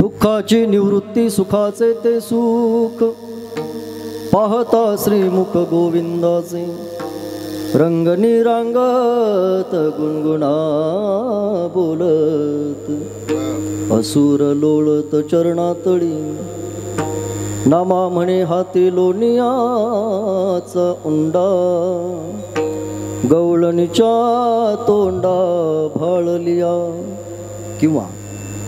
दुःखाची निवृत्ती सुखाचे ते सुख पाहता श्रीमुख गोविंदाचे रंग निरांगत गुणगुणा बोलत असुर लोळत चरणातळी नामा म्हणे हाती लोणियाचा उंडा गवळणीच्या तोंडा भाळलिया किंवा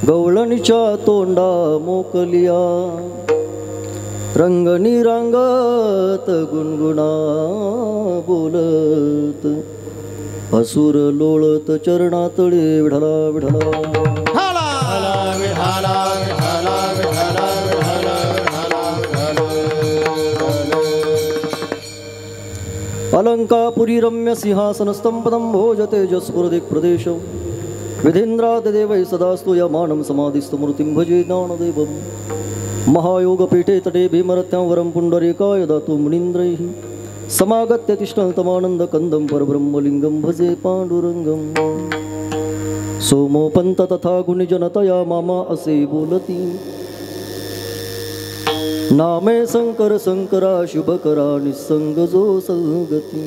गवळणीच्या तोंडा मोकलिया रंग निरांगत गुणगुणा बोलत असुर लोळत चरणातळे विढला विढला अलंकापुरी रम्य सिंहासन स्तंभदं भोजते जस्फुरदिक् प्रदेश विधेन्द्रादिदेवैः सदास्तु यमानं समाधिस्थमूर्तिं भजे ज्ञानदेवम् महायोगपीठे तटे भीमरत्यां वरं पुण्डरीकाय दातु मुनीन्द्रैः समागत्य तिष्ठन्तमानन्दकन्दं परब्रह्मलिङ्गं भजे पाण्डुरङ्गम् सोमोपन्त तथा गुणिजनतया मामा असे बोलती नामे शंकर शंकरा शुभकरा निसंग जो संगती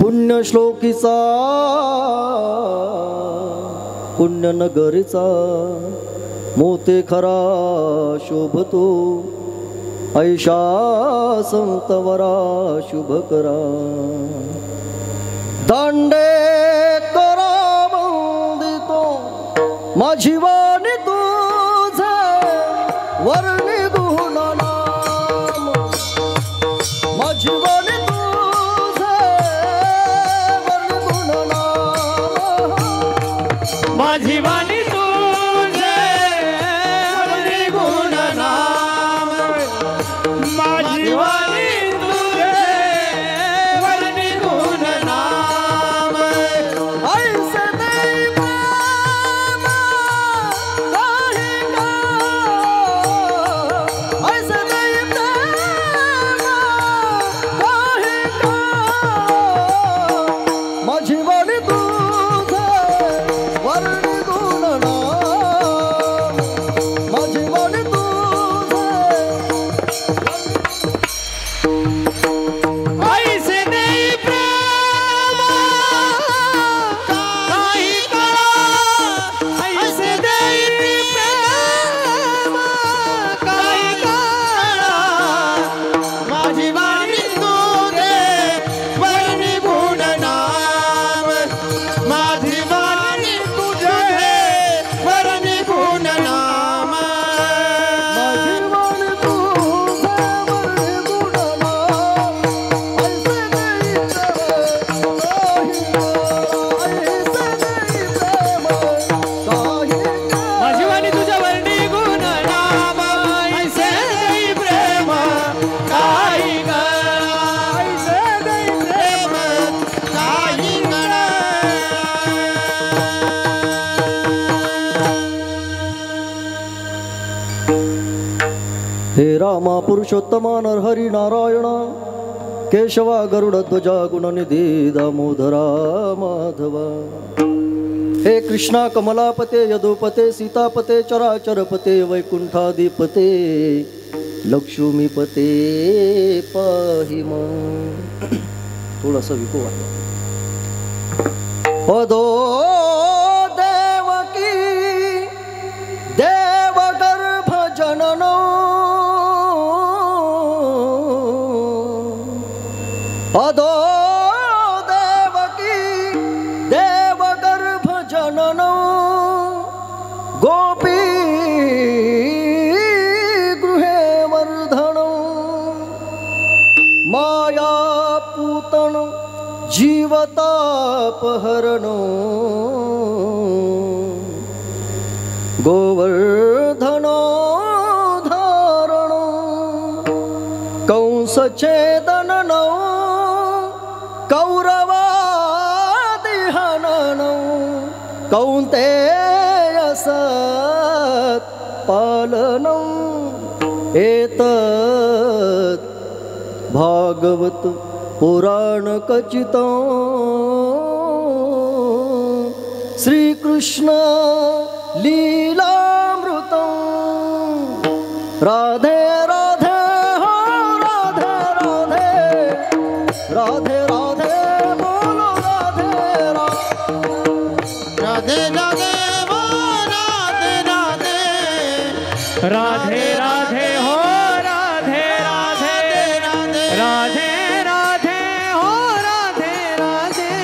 पुण्यश्लोकीचा पुण्यनगरीचा मोते खरा शोभतो ऐशा संतवरा शुभकरा दांडे करा वंदितो माझी वाणी तुझे वर्णी गुणनाम माझी वाणी तुझे वर्णी गुणनाम माझी वाणी रामा पुरुषोत्तमा नरहरी नारायण केशवा गरुडध्वजा गुणनिधी दामोदरा माधवा हे कृष्णा कमलापते यदुपते सीतापते चराचरपते वैकुंठाधिपते लक्ष्मीपते पाहि मां थोडासा विको आहे पदो देवकी देवगर्भ जननो अदो देवकी देवगर्भ जननो गोपी गृहे वर्धनो माया पूतन जीवतापहरणो गोवर्धनो धारणो कंसछेदनो कौरवादिहननो कौन्तेय सत् पालनं एतत् भागवत पुराण कचितं श्रीकृष्ण लीलामृतं राधे राधे हो राधे राधे राधे राधे बोलो राधे राधे राधे वो राधे राधे राधे राधे हो राधे राधे राधे राधे हो राधे राधे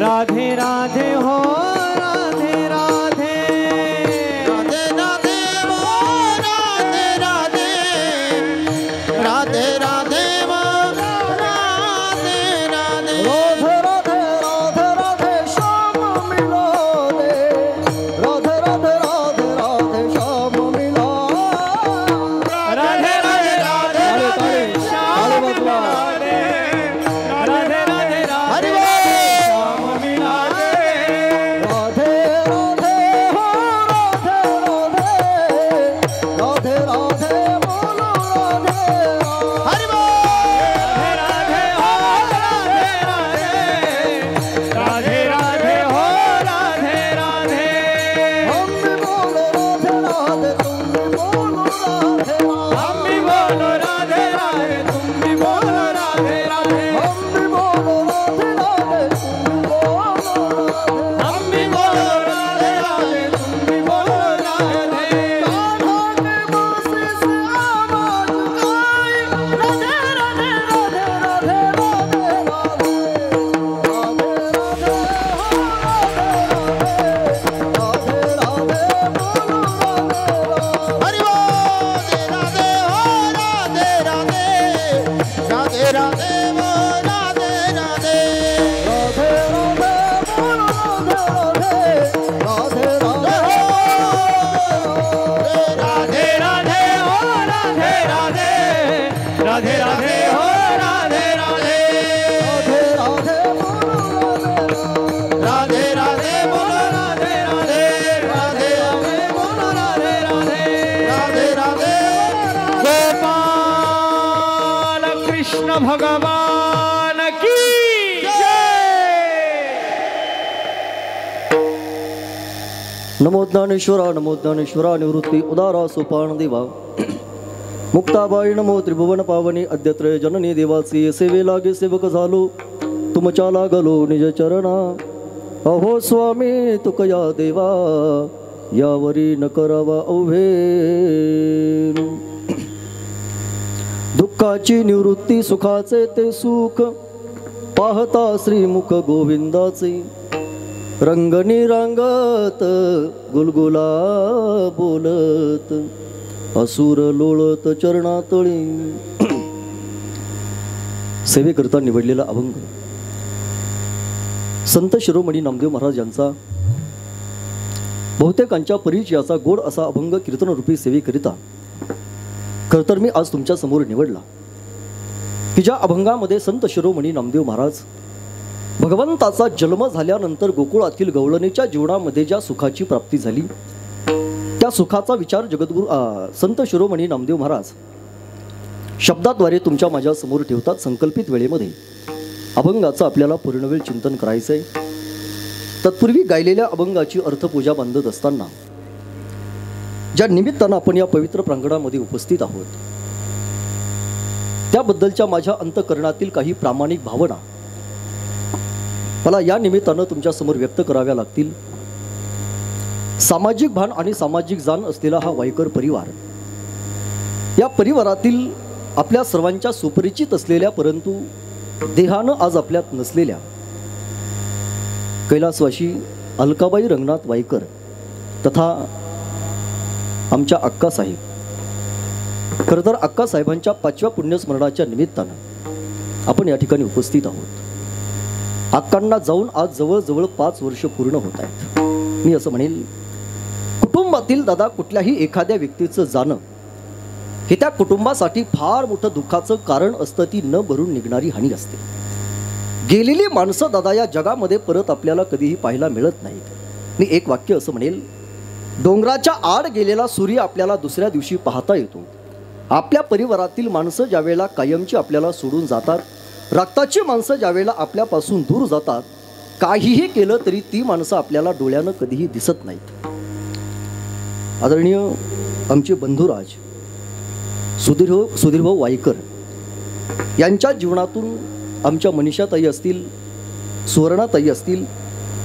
राधे राधे हो राधे राधे राधे राधे वो राधे राधे राधे राधे वो राधे राधे राधे राधे राधे राधे श्याम मिला दे राधे राधे राधे राधे श्याम मिला राधे राधे राधे राधे श्याम मिला दे राधे राधे राधे श्याम मिला दे राधे राधे हो राधे राधे राधे राधे बोलो राधे हरि बोल राधे हो राधे राधे राधे राधे हो राधे राधे हम भी बोलो राधे राधे तुम भी बोलो राधे हम भी बोलो राधे राधे तुम भी बोलो राधे राधे हम भी बोलो राधे राधे तुम भी बोलो राधे हम भी बोलो राधे राधे तुम भी बोलो राधे कान्हा के बांसुरी से आवाज आई राधे राधे राधे राधे राधे राधे राधे राधे हो राधे राधे बोलो राधे हरि बोल राधे हो राधे राधे राधे राधे वो राधे राधे राधे राधे बोलो राधे राधे राधे राधे राधे हो राधे राधे राधे राधे हो राधे राधे राधे राधे बोलो राधे राधे बोलो राधे राधे राधे राधे बोलो राधे राधे राधे राधे गोपाल कृष्ण भगवान की नमो ज्ञानेश्वरा निवृत्ति उदारा सोपान देवा मुक्ताबाई नमो त्रिभुवन पावनी अद्यत्र जननी देवासी सेवे लागे सेवक झालो तुमच्या लागलो निज चरणा अहो स्वामी तुकया देवा यावरी न करावा अवघे दुःखाची निवृत्ती सुखाचे ते सुख पाहता श्रीमुख गोविंदाचे रंगनी रांगत गुलगुला बोलत असुर लोळत चरणातळी सेवेकरता निवडलेला अभंग संत शिरोमणी नामदेव महाराज यांचा बहुतेकांच्या परिचयाचा गोड असा अभंग कीर्तन रूपी सेवेकरिता खरं तर मी आज तुमच्या समोर निवडला की ज्या अभंगामध्ये संत शिरोमणी नामदेव महाराज भगवंताचा जन्म झाल्यानंतर गोकुळातील गवळणीच्या जीवनामध्ये ज्या सुखाची प्राप्ती झाली त्या सुखाचा विचार जगद्गुरु संत शिरोमणी नामदेव महाराज शब्दाद्वारे तुमच्या माझ्या समोर ठेवतात. संकल्पित वेळेमध्ये अभंगाचं आपल्याला पूर्णवेळ चिंतन करायचं आहे. तत्पूर्वी गायलेल्या अभंगाची अर्थपूजा बांधत असताना ज्या निमित्तानं आपण या पवित्र प्रांगणामध्ये उपस्थित आहोत त्याबद्दलच्या माझ्या अंतःकरणातील काही प्रामाणिक भावना मला या निमित्तानं तुमच्या समोर व्यक्त कराव्या लागतील. सामाजिक भान आणि सामाजिक जाण असलेला हा वाईकर परिवार, या परिवारातील आपल्या सर्वांच्या सुपरिचित असलेल्या परंतु देहानं आज आपल्यात नसलेल्या कैलासवासी अलकाबाई रंगनाथ वाईकर तथा आमच्या अक्कासाहेब, खरं तर अक्कासाहेबांच्या 5व्या पुण्यस्मरणाच्या निमित्तानं आपण या ठिकाणी उपस्थित आहोत. अक्कांना जाऊन आज जवळजवळ 5 वर्ष पूर्ण होत आहेत. मी असं म्हणेल कुटुंबातील दादा कुठल्याही एखाद्या व्यक्तीचं जाणं हे त्या कुटुंबासाठी फार मोठं दुःखाचं कारण असतं. ती न भरून निघणारी हानी असते. गेलेली माणसं दादा या जगामध्ये परत आपल्याला कधीही पाहायला मिळत नाहीत. मी एक वाक्य असं म्हणेल, डोंगराच्या आड गेलेला सूर्य आपल्याला दुसऱ्या दिवशी पाहता येतो. आपल्या परिवारातील माणसं ज्यावेळेला कायमची आपल्याला सोडून जातात, रक्ताची माणसं ज्यावेळेला आपल्यापासून दूर जातात, काहीही केलं तरी ती माणसं आपल्याला डोळ्यानं कधीही दिसत नाहीत. आदरणीय आमचे बंधुराज सुधीरभाऊ वाईकर यांच्या जीवनातून आमच्या मनीषाताई असतील, सुवर्णाताई असतील,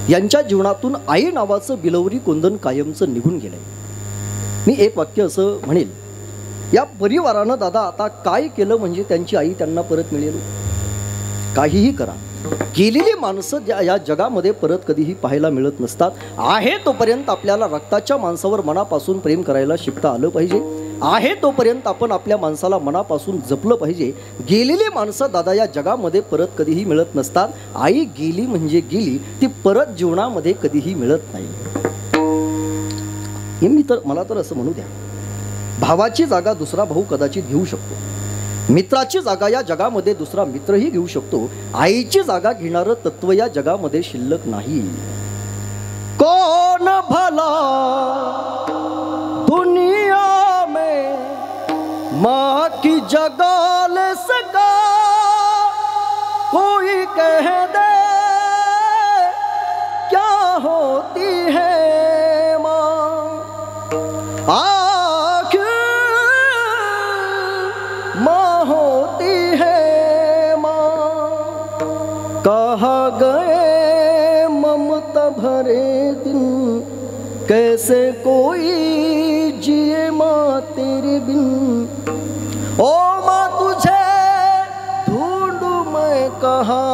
यांच्या जीवनातून आई नावाचं बिलवरी कोंदण कायमचं निघून गेलंय. मी एक वाक्य असं म्हणेल, या परिवारानं दादा आता काय केलं म्हणजे त्यांची आई त्यांना परत मिळेल? काहीही करा, गेलेली माणसं या जगामध्ये परत कधीही पाहायला मिळत नसतात. आहे तोपर्यंत आपल्याला रक्ताच्या माणसावर मनापासून प्रेम करायला शिकता आलं पाहिजे. आहे तोपर्यंत आपण आपल्या माणसाला मनापासून जपलं पाहिजे. गेलेली माणसं दादा या जगामध्ये परत कधीही मिळत नसतात. आई गेली म्हणजे गेली, ती परत जीवनामध्ये कधीही मिळत नाही. मला तर असं म्हणू द्या, भावाची जागा दुसरा भाऊ कदाचित घेऊ शकतो, मित्राची जागा या जगामध्ये दुसरा मित्रही घेऊ शकतो. आईची जागा घेणारं तत्व या जगामध्ये शिल्लक नाही. कौन भला दुनिया में माँ की जगह ले सका, कोई कह दे क्या होती है माँ, आखिर माँ होती है माँ. कहाँ गए ममता भरे दिन, कैसे कोई जिए माँ तेरे बिन. ओ माँ तुझे ढूंढूं मैं कहाँ,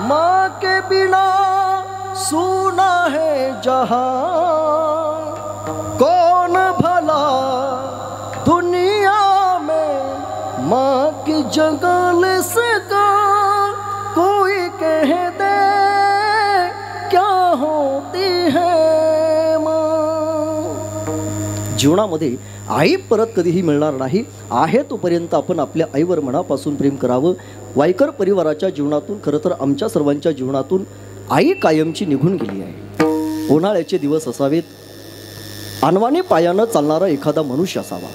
माँ के बिना सूना है जहाँ. कौन भला दुनिया में माँ की जगह ले सका, कोई कह दे क्या होती है माँ. जीवनामध्ये आई परत कधीही मिळणार नाही. आहे तोपर्यंत आपण आपल्या आईवर मनापासून प्रेम करावं. वाईकर परिवाराच्या जीवनातून, खरं तर आमच्या सर्वांच्या जीवनातून आई कायमची निघून गेली आहे. उन्हाळ्याचे दिवस असावेत, अनवाणी पायानं चालणारा एखादा मनुष्य असावा.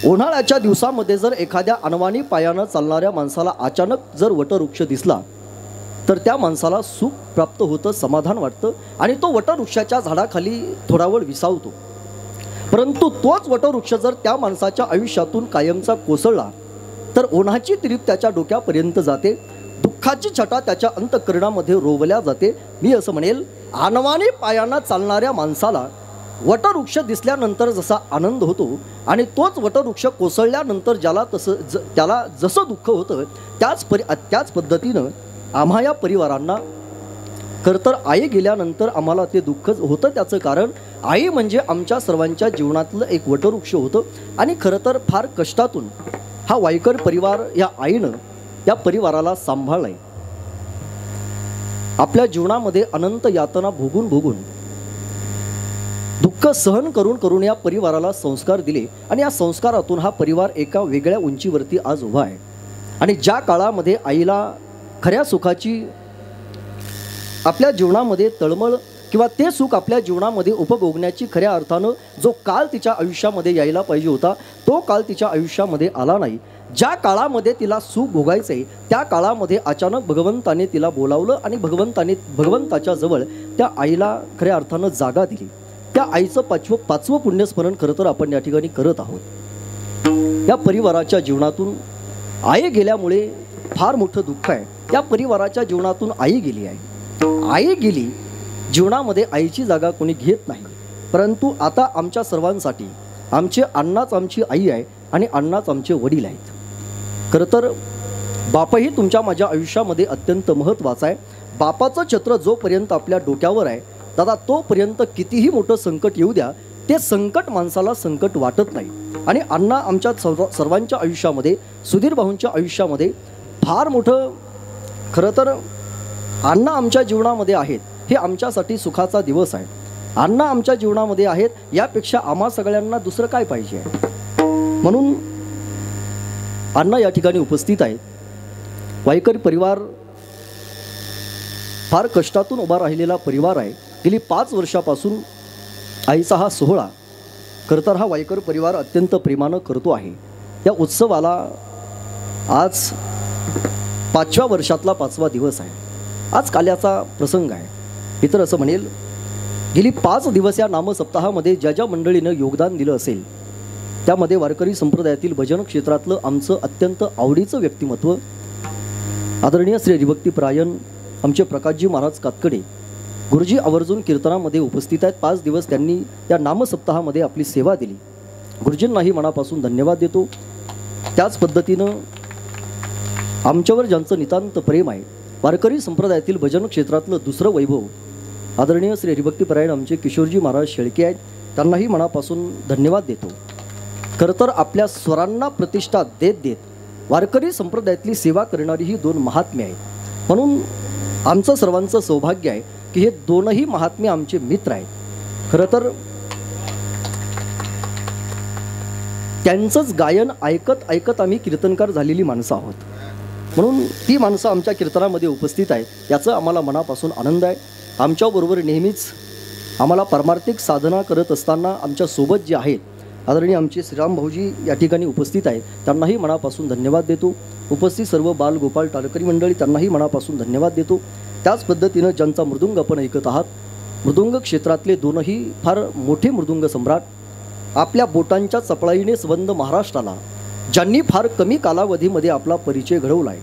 उन्हाळ्याच्या दिवसामध्ये जर एखाद्या अनवाणी पायानं चालणाऱ्या माणसाला अचानक जर वटवृक्ष दिसला तर त्या माणसाला सुख प्राप्त होतं, समाधान वाटतं आणि तो वटवृक्षाच्या झाडाखाली थोडा वेळ विसावतो. परंतु तोच वटवृक्ष जर त्या माणसाच्या आयुष्यातून कायमचा कोसळला तर उन्हाची तिरीप त्याच्या डोक्यापर्यंत जाते, दुःखाची छटा त्याच्या अंतःकरणामध्ये रोवल्या जाते. मी असं म्हणेल, अनवाणी पायानं चालणाऱ्या माणसाला वटवृक्ष दिसल्यानंतर जसा आनंद होतो आणि तोच वटवृक्ष कोसळल्यानंतर त्याला जसं दुःख होतं त्याच पद्धतीनं आम्हा या परिवारांना, खरं तर आई गेल्यानंतर आम्हाला ते दुःख होतं. त्याचं कारण आई म्हणजे आमच्या सर्वांच्या जीवनातलं एक वटवृक्ष होतं आणि खरं तर फार कष्टातून हा वाईकर परिवार या आईनं या परिवाराला सांभाळलाय. आपल्या जीवनामध्ये अनंत यातना भोगून दुःख सहन करून या परिवाराला संस्कार दिले आणि या संस्कारातून हा परिवार एका वेगळ्या उंचीवरती आज उभा आहे. आणि ज्या काळामध्ये आईला खऱ्या सुखाची आपल्या जीवनामध्ये तळमळ किंवा ते सुख आपल्या जीवनामध्ये उपभोगण्याची खऱ्या अर्थानं जो काळ तिच्या आयुष्यामध्ये यायला पाहिजे होता तो काळ तिच्या आयुष्यामध्ये आला नाही. ज्या काळामध्ये तिला सुख भोगायचं आहे त्या काळामध्ये अचानक भगवंताने तिला बोलावलं आणि भगवंताच्या जवळ त्या आईला खऱ्या अर्थानं जागा दिली. त्या आईचं पाचवं पुण्यस्मरण खरं तर आपण या ठिकाणी करत आहोत. या परिवाराच्या जीवनातून आई गेल्यामुळे फार मोठं दुःख आहे. या परिवाराच्या जीवनातून आई गेली आहे. आई गेली, जीवनामध्ये आईची जागा कोणी घेत नाही. परंतु आता आमच्या सर्वांसाठी आमचे अण्णाच आमची आई आहे आणि अण्णाच आमचे वडील आहेत. खरं तर बापही तुमच्या माझ्या आयुष्यामध्ये अत्यंत महत्त्वाचा आहे. बापाचं छत्र जोपर्यंत आपल्या डोक्यावर आहे दादा तोपर्यंत कितीही मोठं संकट येऊ द्या, ते संकट माणसाला संकट वाटत नाही. आणि अण्णा आमच्या सर्वांच्या आयुष्यामध्ये, सुधीर भाऊंच्या आयुष्यामध्ये फार मोठं, खरं तर अण्णा आमच्या जीवनामध्ये आहेत हे आमच्यासाठी सुखाचा दिवस आहे. अण्णा आमच्या जीवनामध्ये आहेत, यापेक्षा आम्हा सगळ्यांना दुसरं काय पाहिजे आहे. म्हणून अण्णा या ठिकाणी उपस्थित आहेत. वाईकर परिवार फार कष्टातून उभा राहिलेला परिवार आहे. गेली 5 वर्षापासून आईचा हा सोहळा खरं तर हा वाईकर परिवार अत्यंत प्रेमानं करतो आहे. या उत्सवाला आज 5व्या वर्षातला 5वा दिवस आहे. आज काल्याचा प्रसंग आहे. इतर असं म्हणेल, गेली 5 दिवस या नामसप्ताहामध्ये ज्या ज्या मंडळीनं योगदान दिलं असेल त्यामध्ये वारकरी संप्रदायातील भजन क्षेत्रातलं आमचं अत्यंत आवडीचं व्यक्तिमत्व आदरणीय श्री हरिभक्तीपरायण आमचे प्रकाशजी महाराज कातकडे गुरुजी आवर्जून कीर्तनामध्ये उपस्थित आहेत. 5 दिवस त्यांनी या नामसप्ताहामध्ये आपली सेवा दिली. गुरुजींनाही मनापासून धन्यवाद देतो. त्याच पद्धतीनं आमच्यावर ज्यांचं नितांत प्रेम आहे, वारकरी संप्रदायातील भजन क्षेत्रातलं दुसरं वैभव आदरणीय श्री हरिभक्तीपरायण आमचे किशोरजी महाराज शेळके आहेत, त्यांनाही मनापासून धन्यवाद देतो. खरं तर आपल्या स्वरांना प्रतिष्ठा देत देत वारकरी संप्रदायातली सेवा करणारी ही 2 महात्मे आहेत. म्हणून आमचं सर्वांचं सौभाग्य आहे की हे 2ही महात्मे आमचे मित्र आहेत. खरं तर त्यांचंच गायन ऐकत ऐकत आम्ही कीर्तनकार झालेली माणसं आहोत. म्हणून ती माणसं आमच्या कीर्तनामध्ये उपस्थित आहेत याचं आम्हाला मनापासून आनंद आहे. आमच्याबरोबर नेहमीच आम्हाला परमार्थिक साधना करत असताना आमच्यासोबत जे आहेत आदरणीय आमचे श्रीराम भाऊजी या ठिकाणी उपस्थित आहेत, त्यांनाही मनापासून धन्यवाद देतो. उपस्थित सर्व बाल गोपाळ टाळकरी मंडळी त्यांनाही मनापासून धन्यवाद देतो. त्याच पद्धतीनं ज्यांचा मृदुंग आपण ऐकत आहात, मृदुंग क्षेत्रातले 2ही फार मोठे मृदुंग सम्राट, आपल्या बोटांच्या चपळाईने संबंध महाराष्ट्राला ज्यांनी फार कमी कालावधीमध्ये आपला परिचय घडवला आहे,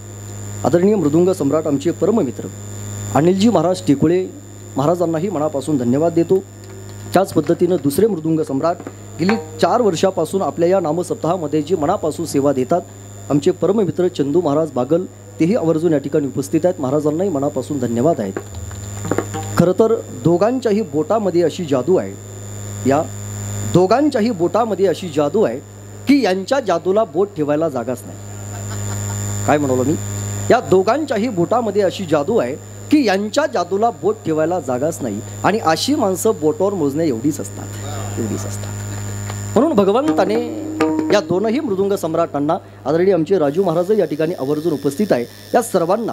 आदरणीय मृदुंग सम्राट आमचे परममित्र अनिलजी महाराज टिकुळे महाराजांनाही मनापासून धन्यवाद देतो. त्याच पद्धतीनं दुसरे मृदुंग सम्राट गेली 4 वर्षापासून आपल्या या नामसप्ताहामध्ये जे मनापासून सेवा देतात आमचे परममित्र चंदू महाराज बागल, तेही आवर्जून या ठिकाणी उपस्थित आहेत. महाराजांनाही मनापासून धन्यवाद आहेत. खरं तर दोघांच्याही बोटामध्ये अशी जादू आहे, या दोघांच्याही बोटामध्ये अशी जादू आहे की यांच्या जादूला बोट ठेवायला जागाच नाही. काय म्हणालो मी? या दोघांच्याही बोटामध्ये अशी जादू आहे की यांच्या जादूला बोट ठेवायला जागाच नाही. आणि अशी माणसं बोटावर मोजण्या एवढीच असतात. म्हणून भगवंताने या 2ही मृदुंग सम्राटांना, आदरणीय आमचे राजू महाराज या ठिकाणी आवर्जून उपस्थित आहे, या सर्वांना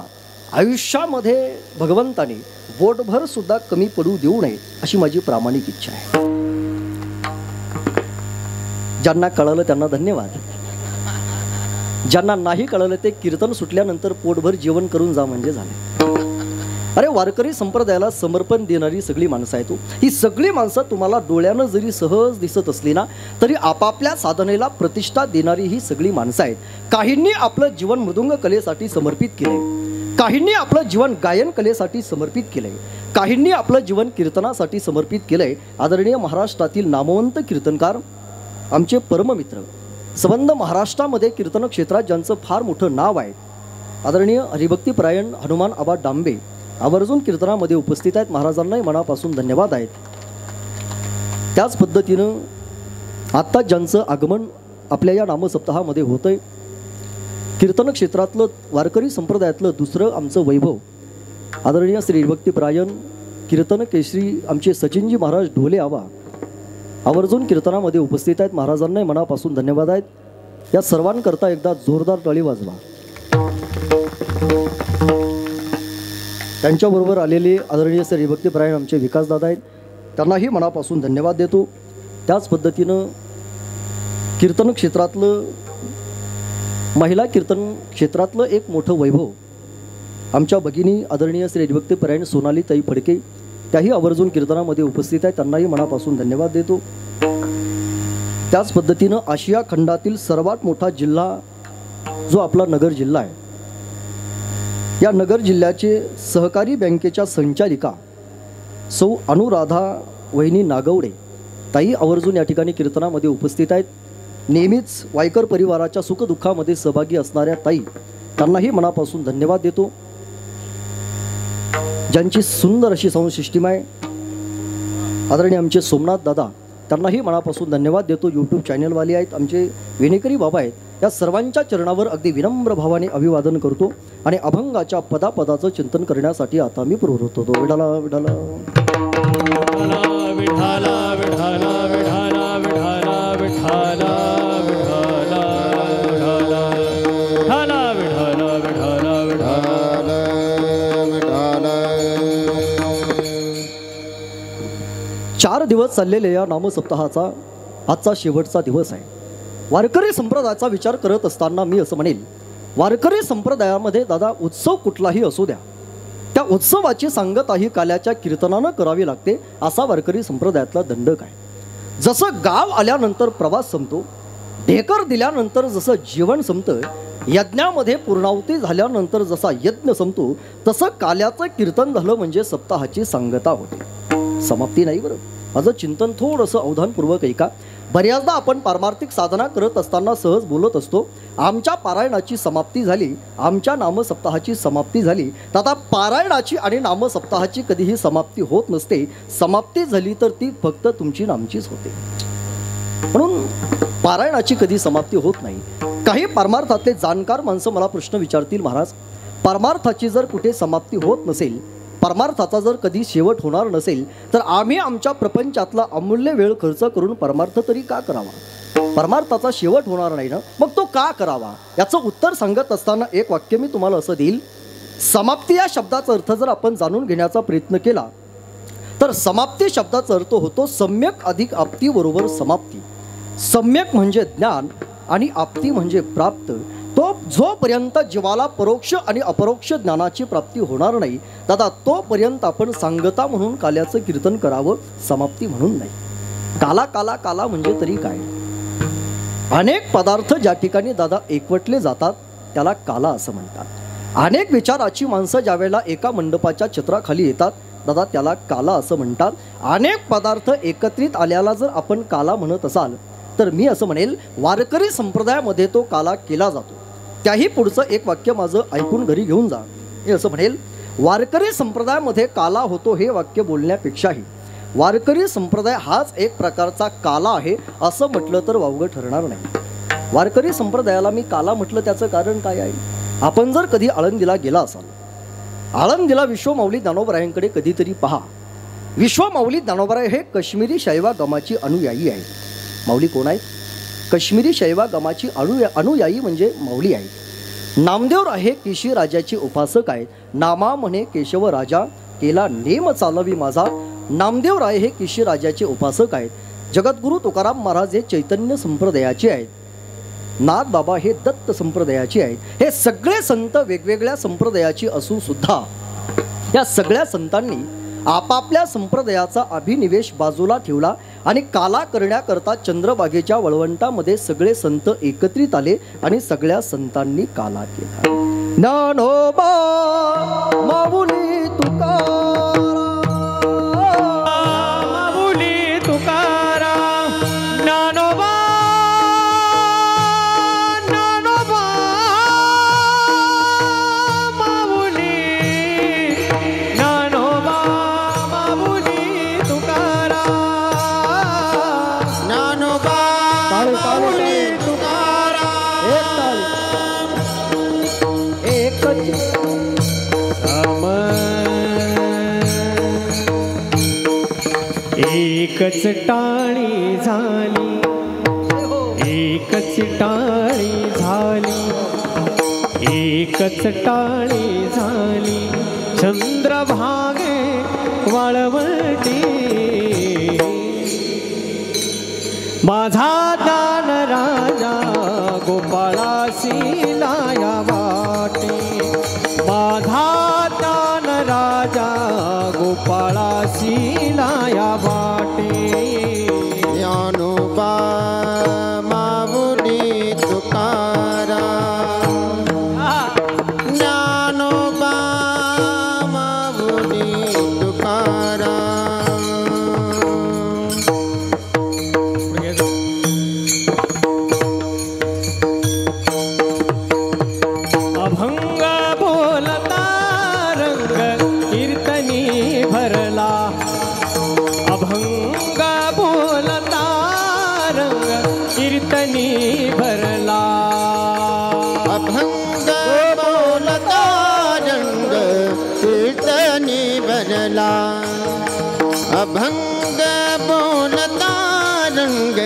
आयुष्यामध्ये भगवंताने बोटभर सुद्धा कमी पडू देऊ नये अशी माझी प्रामाणिक इच्छा आहे. ज्यांना कळलं त्यांना धन्यवाद, ज्यांना नाही कळलं ते कीर्तन सुटल्यानंतर पोटभर जेवण करून जा म्हणजे झाले. अरे वारकरी संप्रदायाला समर्पण देणारी सगळी माणसं आहेत. ही सगळी माणसं तुम्हाला डोळ्यानं जरी सहज दिसत असली ना तरी आपापल्या साधनेला प्रतिष्ठा देणारी ही सगळी माणसं आहेत. काहींनी आपलं जीवन मृदुंग कलेसाठी समर्पित केलंय, काहींनी आपलं जीवन गायन कलेसाठी समर्पित केलंय, काहींनी आपलं जीवन कीर्तनासाठी समर्पित केलंय. आदरणीय महाराष्ट्रातील नामवंत कीर्तनकार आमचे परममित्र, संबंध महाराष्ट्रामध्ये कीर्तन क्षेत्रात ज्यांचं फार मोठं नाव आहे, आदरणीय हरिभक्तीपरायण हनुमान आबा डांबे आवर्जून कीर्तनामध्ये उपस्थित आहेत. महाराजांनाही मनापासून धन्यवाद आहेत. त्याच पद्धतीनं आत्ता ज्यांचं आगमन आपल्या या नामसप्ताहामध्ये होतं आहे, कीर्तन क्षेत्रातलं वारकरी संप्रदायातलं दुसरं आमचं वैभव आदरणीय श्री हरिभक्तीपरायण कीर्तन केसरी आमचे सचिनजी महाराज ढोले आबा आवर्जून कीर्तनामध्ये उपस्थित आहेत. महाराजांनाही मनापासून धन्यवाद आहेत. या सर्वांकरता एकदा जोरदार टाळी वाजवा. त्यांच्याबरोबर आलेले आदरणीय श्री हरिभक्तीपरायण आमचे विकासदादा आहेत, त्यांनाही मनापासून धन्यवाद देतो. त्याच पद्धतीनं कीर्तन क्षेत्रातलं महिला कीर्तन क्षेत्रातलं एक मोठं वैभव आमच्या भगिनी आदरणीय श्री हरिभक्तीपरायण सोनाली ताई फडके, त्याही आवर्जून कीर्तनामध्ये उपस्थित आहेत. त्यांनाही मनापासून धन्यवाद देतो. त्याच पद्धतीनं आशिया खंडातील सर्वात मोठा जिल्हा जो आपला नगर जिल्हा आहे, या नगर जिल्ह्याचे सहकारी बँकेच्या संचालिका सौ अनुराधा वहिनी नागवडे ताई आवर्जून या ठिकाणी कीर्तनामध्ये उपस्थित आहेत. नेहमीच वायकर परिवाराच्या सुखदुःखामध्ये सहभागी असणाऱ्या ताई, त्यांनाही मनापासून धन्यवाद देतो. ज्यांची सुंदर अशी साऊंड सिस्टीम आहे, आदरणीय आमचे सोमनाथ दादा, त्यांनाही मनापासून धन्यवाद देतो. यूट्यूब चॅनलवाले आहेत, आमचे वेणेकरी बाबा आहेत, या सर्वांच्या चरणावर अगदी विनम्र भावाने अभिवादन करतो आणि अभंगाच्या पदापदाचं चिंतन करण्यासाठी आता मी प्रवृत्त होतो. विठाला विठाला विठाला विठाला विठाला विठाला विठाला चार दिवस चाललेल्या या नामसप्ताहाचा आजचा शेवटचा दिवस आहे. वारकरी संप्रदायाचा विचार करत असताना मी असं म्हणेल, वारकरी संप्रदायामध्ये दादा उत्सव कुठलाही असू द्या, त्या उत्सवाची सांगता ही काल्याच्या कीर्तनानं करावी लागते, असा वारकरी संप्रदायातला दंडक आहे. जसं गाव आल्यानंतर प्रवास संपतो, ढेकर दिल्यानंतर जसं जीवन संपतं, यज्ञामध्ये पूर्णावती झाल्यानंतर जसा यज्ञ संपतो, तसं काल्याचं कीर्तन झालं म्हणजे सप्ताहाची सांगता होते. समाप्ती नाही बरं. माझं चिंतन थोडंसं अवधानपूर्वक ऐका. बऱ्याचदा आपण पारमार्थिक साधना करत असताना सहज बोलत असतो, आमच्या पारायणाची समाप्ती झाली, आमच्या नामसप्ताहाची समाप्ती झाली. तर आता पारायणाची आणि नामसप्ताहाची कधीही समाप्ती होत नसते. समाप्ती झाली तर ती फक्त तुमची नामचीच होते. म्हणून पारायणाची कधी समाप्ती होत नाही. काही परमार्थातले जाणकार माणसं मला प्रश्न विचारतील, महाराज परमार्थाची जर कुठे समाप्ती होत नसेल, परमार्थाचा जर कधी शेवट होणार नसेल, तर आम्ही आमच्या प्रपंचातला अमूल्य वेळ खर्च करून परमार्थ तरी का करावा? परमार्थाचा शेवट होणार नाही ना, मग तो का करावा? याचं उत्तर सांगत असताना एक वाक्य मी तुम्हाला असं देईल. समाप्ती या शब्दाचा अर्थ जर आपण जाणून घेण्याचा प्रयत्न केला तर समाप्ती शब्दाचा अर्थ होतो सम्यक अधिक आप्ती बरोबर समाप्ती. सम्यक म्हणजे ज्ञान आणि आप्ती म्हणजे प्राप्त. तो जोपर्यंत जीवाला परोक्ष आणि अपरोक्ष ज्ञानाची प्राप्ती होणार नाही, दादा तोपर्यंत आपण सांगता म्हणून काल्याचं कीर्तन करावं, समाप्ती म्हणून नाही. काला काला काला म्हणजे तरी काय? अनेक पदार्थ ज्या ठिकाणी दादा एकवटले जातात त्याला काला असं म्हणतात. अनेक विचाराची माणसं ज्या वेळेला एका मंडपाच्या छत्राखाली येतात दादा त्याला काला असं म्हणतात. अनेक पदार्थ एकत्रित आल्याला जर आपण काला म्हणत असाल तर मी असं म्हणेल वारकरी संप्रदायामध्ये तो काला केला जातो. त्याही पुढचं एक वाक्य माझं ऐकून घरी घेऊन जा. मी असं म्हणेल वारकरी संप्रदायामध्ये काला होतो हे वाक्य बोलण्यापेक्षाही वारकरी संप्रदाय हाच एक प्रकारचा काला आहे असं म्हटलं तर वावगं ठरणार नाही. वारकरी संप्रदायाला मी काला म्हटलं त्याचं कारण काय आहे? आपण जर कधी आळंदीला गेला असाल, आळंदीला विश्वमाऊली ज्ञानोबरायांकडे कधीतरी पहा. विश्वमाऊली ज्ञानोबराय हे काश्मीरी शैवागमाची अनुयायी आहेत. माऊली कोण आहेत? काश्मीरी शैवागमाची अनुयायी म्हणजे माऊली आहेत. नामदेव राहे केशी राजाचे उपासक आहेत. नामा म्हणे केशव राजा, केला नेम चालवी माझा. नामदेव राय हे केशी राजाचे उपासक आहेत. जगद्गुरु तुकाराम महाराज हे चैतन्य संप्रदायाचे आहेत. नाथ बाबा हे दत्त संप्रदायाचे आहेत. हे सगळे संत वेगवेगळ्या संप्रदायाची असून सुद्धा या सगळ्या संतांनी आपापल्या संप्रदायाचा अभिनिवेश बाजूला ठेवला आणि काला करण्याकरता चंद्रभागेच्या वळवंटामध्ये सगळे संत एकत्रित आले आणि सगळ्या संतांनी काला केला. ज्ञानोबा माऊली तुकाराम, माऊली तुकाराम, ज्ञानोबा ज्ञानोबा माऊली, ज्ञानोबा माऊली तुकाराम, ज्ञानोबा ताळी, ताळी, माऊली ताळी. तुकाराम. एक ताळी. एकच एकच टाळी झाली, एकच टाळी झाली, एकच टाळी झाली, चंद्रभागे वाळवंटी. माझा दान राजा गोपाळासी लाया वाटे, माझा दान राजा गोपाळासी लाया वाटे. ज्ञानोबा माऊली तुकाराम, ज्ञानोबा माऊली तुकाराम. अभंग बोलता रंग कीर्तनी भरला, अभंग बोलता रंग कीर्तनी भरला. अभंग बोलता रंग कीर्तनी भरला, अभंग बोलता रंग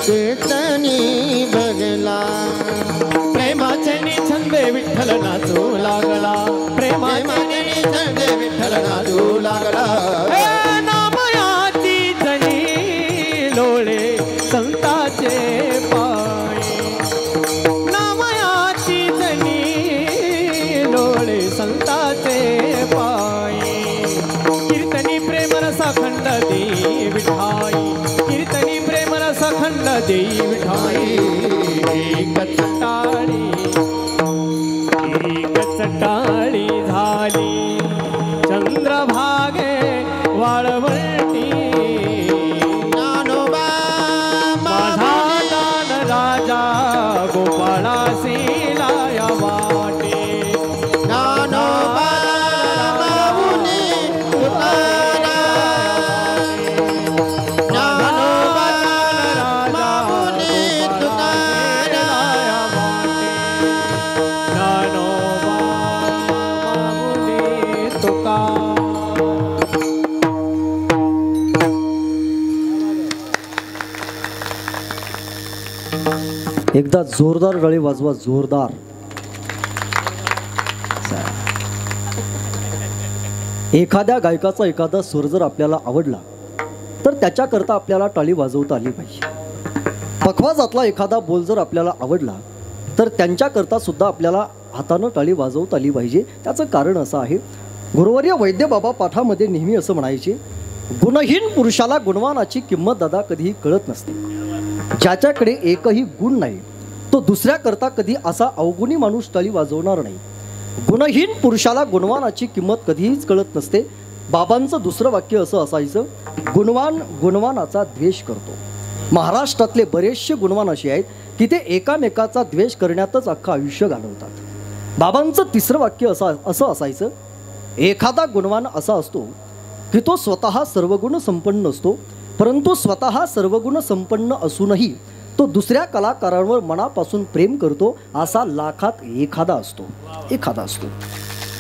कीर्तनी भरला. प्रेमाचे छंद विठ्ठल नाचू लागला, प्रेमाचे छंद विठ्ठल नाचू लागला. नामयाची जणी लोळे संताचे पाय, नामयाची जणी लोळे संताचे पाय. अखंड देई विठाई कीर्तनी प्रेम रस अखंड देई विठाई एक चटाळी झाली चंद्रभागे वाळवंटी ज्ञानोबा माझा दान राजा गोपाळासी लाया वाटे ज्ञानोबा माऊली तुकाराम ज्ञानोबा माऊली तुकाराम एकदा जोरदार रळे वाजवा, जोरदार. एखाद्या गायकाचा एखादा सूर जर आपल्याला आवडला तर त्याच्याकरता आपल्याला टाळी वाजवता आली पाहिजे. पखवाजातला एखादा बोल जर आपल्याला आवडला तर त्यांच्याकरता सुद्धा आपल्याला हातानं टाळी वाजवता आली पाहिजे. त्याचं कारण असं आहे, गुरुवर्य वैद्य बाबा पाठामध्ये नेहमी असं म्हणायचे, गुणहीन पुरुषाला गुणवानाची किंमत दादा कधीही कळत नसते. ज्याच्याकडे एकही गुण नाही तो दुसऱ्याकरता कधी असा अवगुणी माणूस टाळी वाजवणार नाही. गुणहीन पुरुषाला गुणवानाची किंमत कधीच कळत नसते. बाबांचं दुसरं वाक्य असं असायचं, गुणवान गुणवानाचा द्वेष करतो. महाराष्ट्रातले बरेचसे गुणवान असे आहेत की ते एकामेकाचा द्वेष करण्यातच अख्खं आयुष्य घालवतात. बाबांचं तिसरं वाक्य असं असायचं, एखादा गुणवान असा असतो की तो स्वतः सर्वगुण संपन्न असतो, परंतु स्वतः सर्वगुण संपन्न असूनही तो दुसऱ्या कलाकारांवर मनापासून प्रेम करतो, असा लाखात एखादा असतो.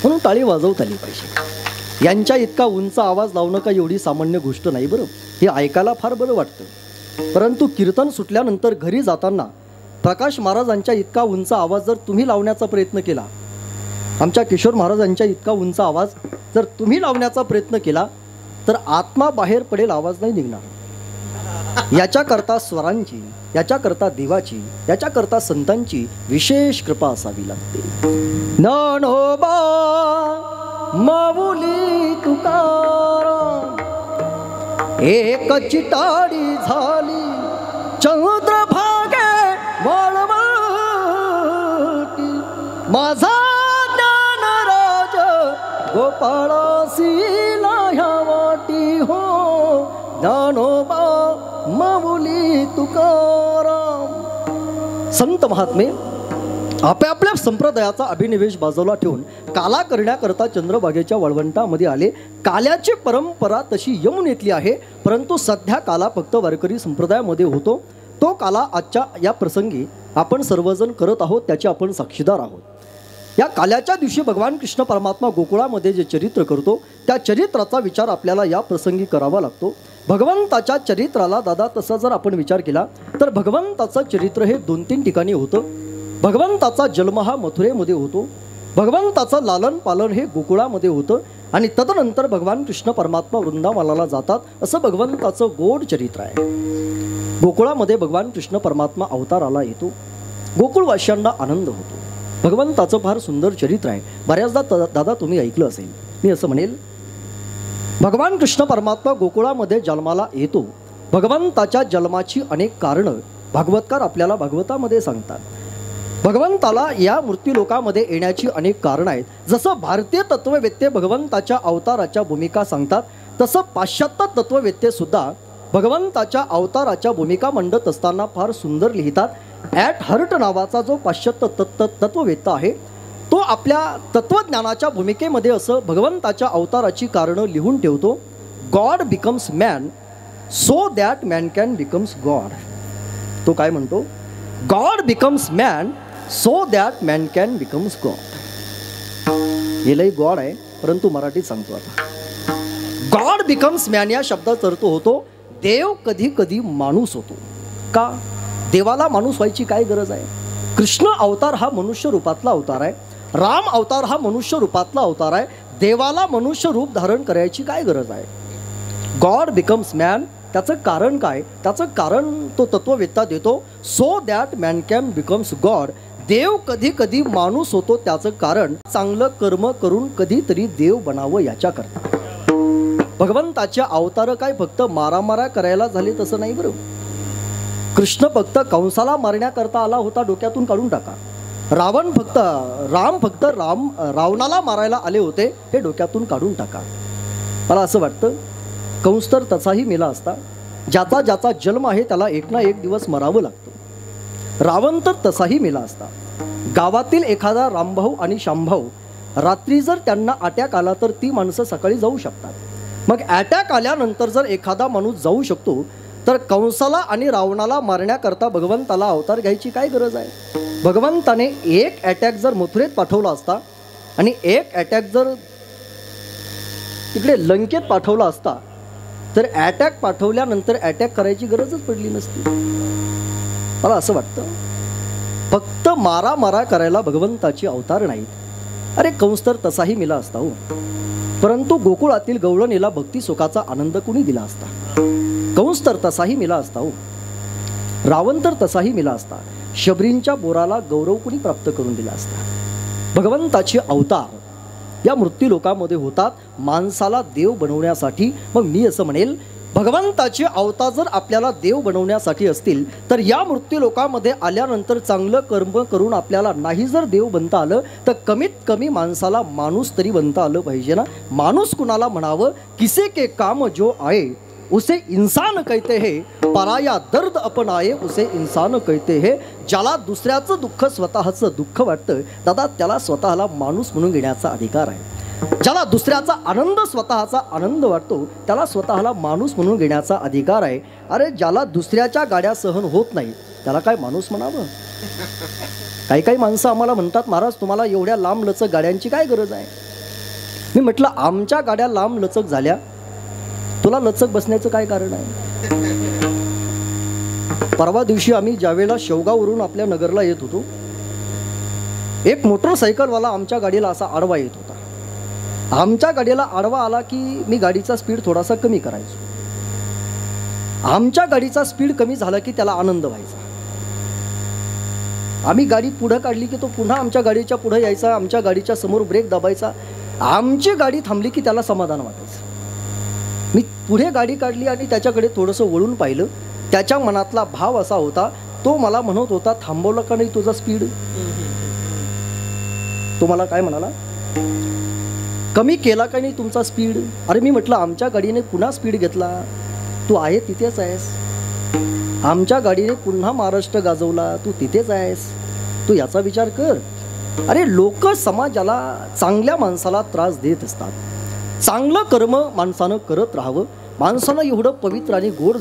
म्हणून टाळी वाजवता आली पाहिजे. यांच्या इतका उंच आवाज लावणं का एवढी सामान्य गोष्ट नाही बरं. हे ऐकायला फार बरं वाटतं, परंतु कीर्तन सुटल्यानंतर घरी जाताना प्रकाश महाराजांच्या इतका उंच आवाज जर तुम्ही लावण्याचा प्रयत्न केला, आमच्या किशोर महाराजांच्या इतका उंच आवाज जर तुम्ही लावण्याचा प्रयत्न केला तर आत्मा बाहेर पडेल, आवाज नाही निघणार. याच्याकरता स्वरांची, याच्याकरता देवाची, याच्याकरता संतांची विशेष कृपा असावी लागते. ज्ञानोबा माऊली तुकाराम एकची टाळी झाली चंद्रभागे वाळवंटी माझा ज्ञानराज गोपाळासी लाह्या वाटी हो. ज्ञानोबा माऊली तुकाराम. संत महात्मे आपापल्या संप्रदायाचा अभिनिवेश बाजूला ठेवून काला करण्याकरता चंद्रभागेच्या वाळवंटामध्ये आले. काल्याची परंपरा तशी यमुनेतली आहे, परंतु सध्या काला फक्त वारकरी संप्रदायामध्ये होतो. तो काला आजच्या या प्रसंगी आपण सर्वजण करत आहोत, त्याचे आपण साक्षीदार आहोत. या काल्याच्या दिवशी भगवान कृष्ण परमात्मा गोकुळामध्ये जे चरित्र करतो त्या चरित्राचा विचार आपल्याला या प्रसंगी करावा लागतो. भगवंताच्या चरित्राला दादा तसा जर आपण विचार केला तर भगवंताचं चरित्र हे 2-3 ठिकाणी होतं. भगवंताचा जन्म हा मथुरेमध्ये होतो, भगवंताचं लालन पालन हे गोकुळामध्ये होतं, आणि तदनंतर भगवान कृष्ण परमात्मा वृंदावनाला जातात. असं भगवंताचं गोड चरित्र आहे. गोकुळामध्ये भगवान कृष्ण परमात्मा अवताराला येतो, गोकुळवासियांना आनंद होतो. भगवंताचं फार सुंदर चरित्र आहे. बऱ्याचदा दादा तुम्ही ऐकलं असेल, मी असं म्हणेल, भगवान कृष्ण परमात्मा गोकुळामध्ये जन्माला येतो. भगवंताच्या जन्माची अनेक कारणं भागवतकार आपल्याला भागवतामध्ये सांगतात. भगवंताला या मृत्यूलोकामध्ये येण्याची अनेक कारणं आहेत. जसं भारतीय तत्ववेत्ते भगवंताच्या अवताराच्या भूमिका सांगतात, तसं पाश्चात्य तत्ववेत्ते सुद्धा भगवंताच्या अवताराच्या भूमिका मांडत असताना फार सुंदर लिहितात. ॲट हर्ट नावाचा जो पाश्चात्य तत्ववेत्ता आहे तो आपल्या तत्वज्ञानाच्या भूमिकेमध्ये असं भगवंताच्या अवताराची कारणं लिहून ठेवतो. God becomes man so that man can becomes God. तो काय म्हणतो? God becomes man so that man can becomes God. हे लई गॉड आहे, परंतु मराठीत सांगतो आता. गॉड बिकम्स मॅन या शब्दाचा अर्थ होतो देव कधी कधी माणूस होतो. का? देवाला माणूस व्हायची काय गरज आहे? कृष्ण अवतार हा मनुष्य रूपातला अवतार आहे, राम अवतार हा मनुष्य रूपातला अवतार आहे. देवाला मनुष्य रूप धारण करायची काय गरज आहे? गॉड बिकम्स मॅन, त्याचं कारण काय? त्याचं कारण तो तत्ववेत्ता देतो. So that man can becomes God. देव कधी कधी माणूस होतो, त्याचं कारण चांगलं कर्म करून कधीतरी देव बनावं याच्याकरता. भगवंताच्या अवतार काय फक्त मारामारा करायला झाले तसं नाही बरं. कृष्ण फक्त कंसाला मारण्याकरता आला होता, डोक्यातून काढून टाका. राम फक्त रावणाला मारायला आले होते, हे डोक्यातून काढून टाका. मला असं वाटतं कंस तर तसाही मेला असता. ज्याचा जन्म आहे त्याला एक ना एक दिवस मरावं लागतं. रावण तर तसाही मेला असता. गावातील एखादा रामभाऊ आणि श्यामभाऊ रात्री जर त्यांना अटॅक आला तर ती माणसं सकाळी जाऊ शकतात. मग अटॅक आल्यानंतर जर एखादा माणूस जाऊ शकतो, तर कंसाला आणि रावणाला मारण्याकरता भगवंताला अवतार घ्यायची काय गरज आहे. भगवंताने एक अटॅक जर मथुरेत पाठवला असता आणि एक अटॅक जर तिकडे लंकेत पाठवला असता, तर अटॅक पाठवल्यानंतर अटॅक करायची गरजच पडली नसती. मला असं वाटतं फक्त मारा करायला भगवंताचे अवतार नाहीत. अरे कंस तर तसाही मेला असता हो, परंतु गोकुळातील गवळणीला भक्ती सुखाचा आनंद कुणी दिला असता. कंस तर तसाही मेला असता हो, रावण तर तसाही मेला असता. शबरींच्या बोराला गौरव कुणी प्राप्त करून दिला असता. भगवंताचे अवतार या मृत्यू लोकामध्ये होतात माणसाला देव बनवण्यासाठी. मग मी असं म्हणेल, भगवंताचे अवतार जर आपल्याला देव बनवण्यासाठी असतील, तर या मृत्यू लोकामध्ये आल्यानंतर चांगलं कर्म करून आपल्याला नाही जर देव बनता आलं, तर कमीत कमी माणसाला माणूस तरी बनता आलं पाहिजे ना. माणूस कुणाला म्हणावं, किसे के काम जो आए उसे इंसान कहते है, पराया दर्द अपनाए उसे इंसान कहते है. ज्याला दुसऱ्याचं दुःख स्वतःचं दुःख वाटतं दादा, त्याला स्वतःला माणूस म्हणून घेण्याचा अधिकार आहे. ज्याला दुसऱ्याचा आनंद स्वतःचा आनंद वाटतो त्याला स्वतःला माणूस म्हणून घेण्याचा अधिकार आहे. अरे ज्याला दुसऱ्याच्या गाड्या सहन होत नाही त्याला काय माणूस म्हणावं. काही माणसं आम्हाला म्हणतात, महाराज तुम्हाला एवढ्या लांब लचक गाड्यांची काय गरज आहे. मी म्हटलं, आमच्या गाड्या लांब लचक झाल्या, तुला लचक बसण्याचं काय कारण आहे. परवा दिवशी आम्ही ज्यावेळेला शेवगाववरून आपल्या नगरला येत होतो, एक मोटरसायकलवाला आमच्या गाडीला असा आडवा येत होता. आमच्या गाडीला आडवा आला की मी गाडीचा स्पीड थोडासा कमी करायचो. आमच्या गाडीचा स्पीड कमी झाला की त्याला आनंद व्हायचा. आम्ही गाडी पुढं काढली की तो पुन्हा आमच्या गाडीच्या पुढे यायचा, आमच्या गाडीच्या समोर ब्रेक दाबायचा. आमची गाडी थांबली की त्याला समाधान वाटायचं. मी पुढे गाडी काढली आणि त्याच्याकडे थोडंसं वळून पाहिलं. त्याच्या मनातला भाव असा होता, तो मला म्हणत होता, थांबवलं का नाही तुझा स्पीड. तो मला काय म्हणाला, कमी केला का नाही तुमचा स्पीड. अरे मी म्हटलं, आमच्या गाडीने पुन्हा स्पीड घेतला, तू आहे तिथेच आहेस. आमच्या गाडीने पुन्हा महाराष्ट्र गाजवला, तू तिथेच आहेस. तू याचा विचार कर. अरे लोक समाजाला, चांगल्या माणसाला त्रास देत असतात. चांगलं कर्म माणसानं करत राहावं. माणसानं एवढं पवित्र आणि गोड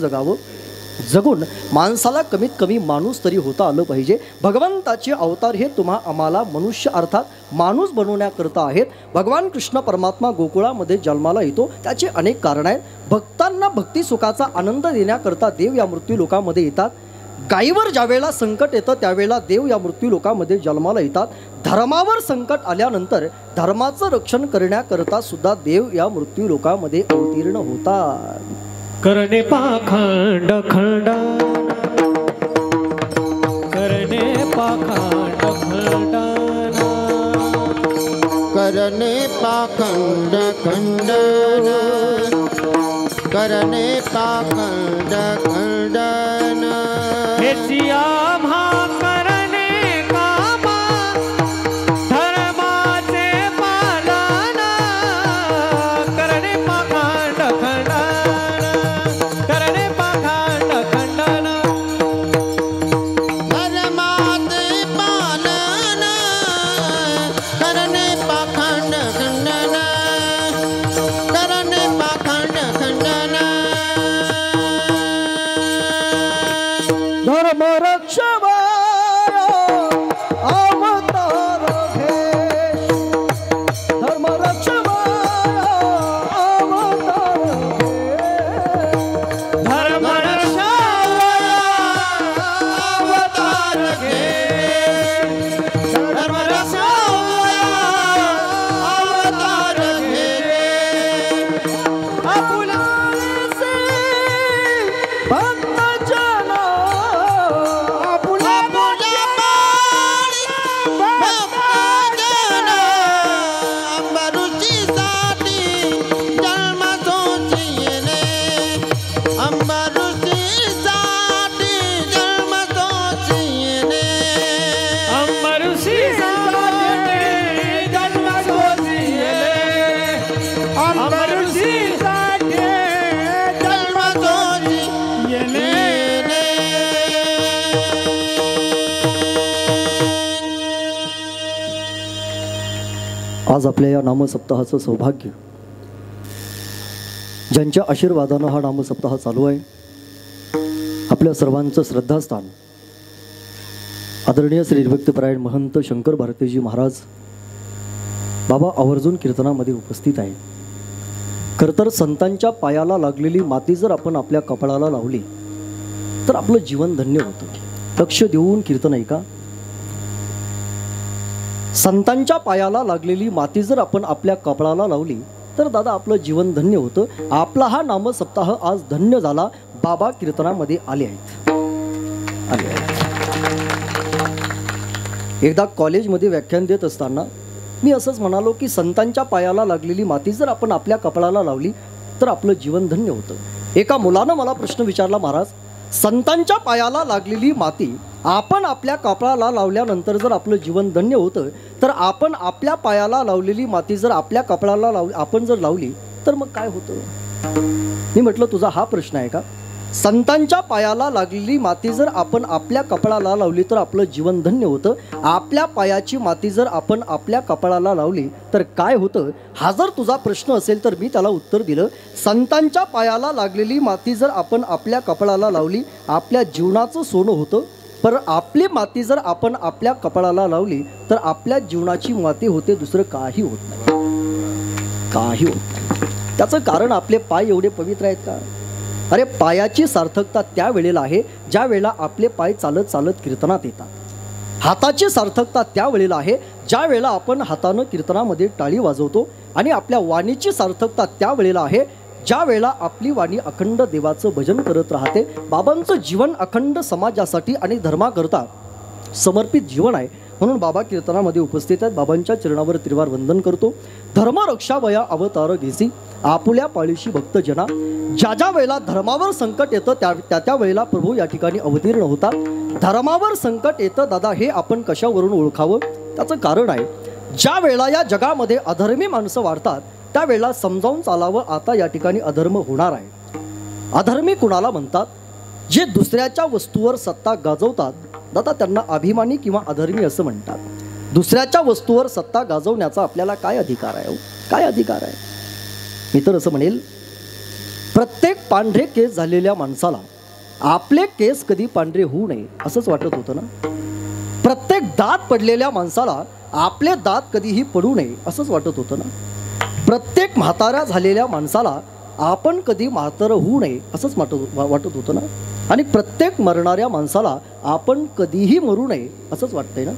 जगून माणसाला कमीत कमी माणूस तरी होता आलं पाहिजे. भगवंताचे अवतार हे आम्हाला मनुष्य अर्थात माणूस बनवण्याकरता आहेत. भगवान कृष्ण परमात्मा गोकुळामध्ये जन्माला येतो, त्याचे अनेक कारण आहेत. भक्तांना भक्ती सुखाचा आनंद देण्याकरता देव या मृत्यू लोकामध्ये येतात. गायीवर ज्यावेळेला संकट येतं त्यावेळेला देव या मृत्यू लोकामध्ये जन्माला येतात. धर्मावर संकट आल्यानंतर धर्माचं रक्षण करण्याकरता सुद्धा देव या मृत्यू लोकामध्ये अवतीर्ण होतात. करणे पाखंड खंडन, करणे पाखंड खंडन, करणे पाखंड खंडन, करणे पाखंड खंडन. हेची आम्हा करणे कामा, धर्माचे पालन, करणे पाखंड खंडन, करणे पाखंड खंडन. धर्माचे पालन, करणे पाखंड खंडन, करणे पाखंड खंडन. धर्मरक्षण अंबऋषीसाठी जन्म तोच येणे अंबऋषीसाठी जन्म तोच येणे अंबऋषीसाठी जन्म तोच येणे आज आपल्या या नामसप्ताहाचं सौभाग्य, ज्यांच्या आशीर्वादानं हा नामसप्ताह चालू आहे, आपल्या सर्वांचं श्रद्धास्थान आदरणीय श्री विभक्तपरायण महंत शंकर भारतीजी महाराज बाबा आवर्जून कीर्तनामध्ये उपस्थित आहे. खरं तर संतांच्या पायाला लागलेली माती जर आपण आपल्या कपाळाला लावली तर आपलं जीवन धन्य होतं. लक्ष देऊन कीर्तन ऐका. संतांच्या पायाला लागलेली माती जर आपण आपल्या कपाळाला लावली तर दादा आपलं जीवन धन्य होतं. आपला हा नामसप्ताह आज धन्य झाला. बाबा कीर्तनामध्ये आले आहेत. एकदा कॉलेजमध्ये व्याख्यान देत असताना मी असंच म्हणालो की संतांच्या पायाला लागलेली माती जर आपण आपल्या कपाळाला लावली तर आपलं जीवन धन्य होतं. एका मुलानं मला प्रश्न विचारला, महाराज संतांच्या पायाला लागलेली माती आपण आपल्या कपाळाला लावल्यानंतर जर आपलं जीवन धन्य होतं तर आपण आपल्या पायाला लावलेली माती जर आपल्या कपाळाला आपण जर लावली तर मग काय होतं? मी म्हटलं तुझा हा प्रश्न आहे का? संतांच्या पायाला लागलेली माती जर आपण आपल्या कपाळाला लावली तर आपलं जीवन धन्य होतं. आपल्या पायाची माती जर आपण आपल्या कपाळाला लावली तर काय होतं? हा जर तुझा प्रश्न असेल तर मी त्याला उत्तर दिलं, संतांच्या पायाला लागलेली माती जर आपण आपल्या कपाळाला लावली आपल्या जीवनाचं सोनं होतं. पर आपली माती जर आपण आपल्या कपाळाला लावली तर आपल्या जीवनाची माती होते, दुसरं काही होत नाही. काही होत नाही. त्याचं कारण आपले पाय एवढे पवित्र आहेत का? अरे पायाची सार्थकता त्या वेळेला आहे ज्या वेळेला आपले पाय चालत चालत कीर्तनात येतात. हाताची सार्थकता त्या वेळेला आहे ज्या वेळेला आपण हातानं कीर्तनामध्ये टाळी वाजवतो. आणि आपल्या वाणीची सार्थकता त्या वेळेला आहे ज्या वेळेला आपली वाणी अखंड देवाचं भजन करत राहते. बाबांचं जीवन अखंड समाजासाठी आणि धर्माकरता समर्पित जीवन आहे. म्हणून बाबा कीर्तनामध्ये उपस्थित आहेत. बाबांच्या चरणावर त्रिवार वंदन करतो. धर्म रक्षावया अवतार घेसी आपुल्या पाळीशी भक्तजना. ज्या ज्या वेळेला धर्मावर संकट येतं त्या त्या वेळेला प्रभू या ठिकाणी अवतीर्ण होतात. धर्मावर संकट येतं दादा हे आपण कशावरून ओळखावं? त्याचं कारण आहे ज्या वेळेला या जगामध्ये अधर्मी माणसं वाढतात त्यावेळेला समजावून चालावं, आता या ठिकाणी अधर्म होणार आहे. अधर्मी कुणाला म्हणतात? जे दुसऱ्याच्या वस्तूवर सत्ता गाजवतात दादा त्यांना अभिमानी किंवा अधर्मी असं म्हणतात. दुसऱ्याच्या वस्तूवर सत्ता गाजवण्याचा आपल्याला काय अधिकार आहे? काय अधिकार आहे? मी तर असं म्हणेल, प्रत्येक पांढरे केस झालेल्या माणसाला आपले केस कधी पांढरे होऊ नये असंच वाटत होतं ना. प्रत्येक दात पडलेल्या माणसाला आपले दात कधीही पडू नये असंच वाटत होतं ना. प्रत्येक म्हाताऱ्या झालेल्या माणसाला आपण कधी म्हातारं होऊ नये असंच वाटत होतं ना. आणि प्रत्येक मरणाऱ्या माणसाला आपण कधीही मरू नये असंच वाटतंय ना.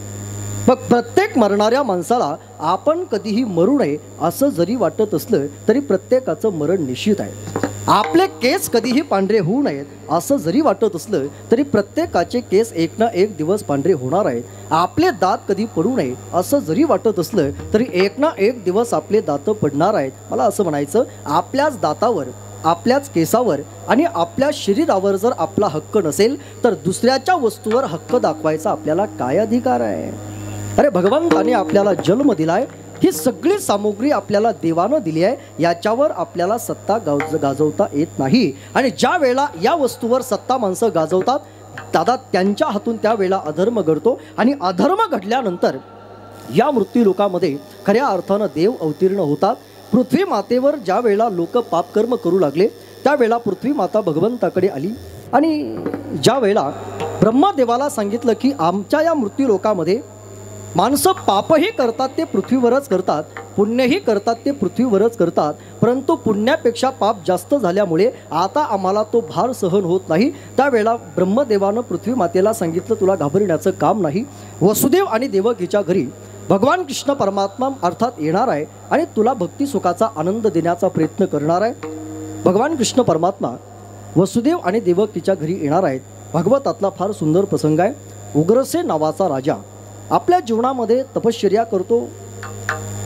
मग प्रत्येक मरणाऱ्या माणसाला आपण कधीही मरू नये असं जरी वाटत असलं तरी प्रत्येकाचं मरण निश्चित आहे. आपले केस कधीही पांढरे होऊ नयेत असं जरी वाटत असलं तरी प्रत्येकाचे केस एक ना एक दिवस पांढरे होणार आहेत. आपले दात कधी पडू नये असं जरी वाटत असलं तरी एक ना एक दिवस आपले दात पडणार आहेत. मला असं म्हणायचं, आपल्याच दातावर, आपल्याच केसावर आणि आपल्या शरीरावर जर आपला हक्क नसेल तर दुसऱ्याच्या वस्तूवर हक्क दाखवायचा आपल्याला काय अधिकार आहे? अरे भगवंताने आपल्याला जन्म दिलाय, ही सगळी सामुग्री आपल्याला देवानं दिली आहे, याच्यावर आपल्याला सत्ता गाजवता येत नाही. आणि ज्या वेळेला या वस्तूवर सत्ता माणसं गाजवतात दादा त्यांच्या हातून त्यावेळेला अधर्म घडतो. आणि अधर्म घडल्यानंतर या मृत्यूलोकामध्ये खऱ्या अर्थानं देव अवतीर्ण होतात. पृथ्वी मातेवर ज्या वेळेला लोक पापकर्म करू लागले त्यावेळेला पृथ्वी माता भगवंताकडे आली. आणि ज्या वेळेला ब्रह्मदेवाला सांगितलं की आमच्या या मृत्यूलोकामध्ये माणसं पापही करतात ते पृथ्वीवरच करतात, पुण्यही करतात ते पृथ्वीवरच करतात, परंतु पुण्यापेक्षा पाप जास्त झाल्यामुळे आता आम्हाला तो भार सहन होत नाही. त्यावेळेला ब्रह्मदेवानं पृथ्वी मातेला सांगितलं तुला घाबरण्याचं काम नाही. वसुदेव आणि देवकीच्या घरी भगवान कृष्ण परमात्मा अर्थात येणार आहे आणि तुला भक्ती सुखाचा आनंद देण्याचा प्रयत्न करणार आहे. भगवान कृष्ण परमात्मा वसुदेव आणि देवकीच्या घरी येणार आहेत. भागवतातला फार सुंदर प्रसंग आहे. उग्रसेन नावाचा राजा आपल्या जीवनामध्ये तपश्चर्या करतो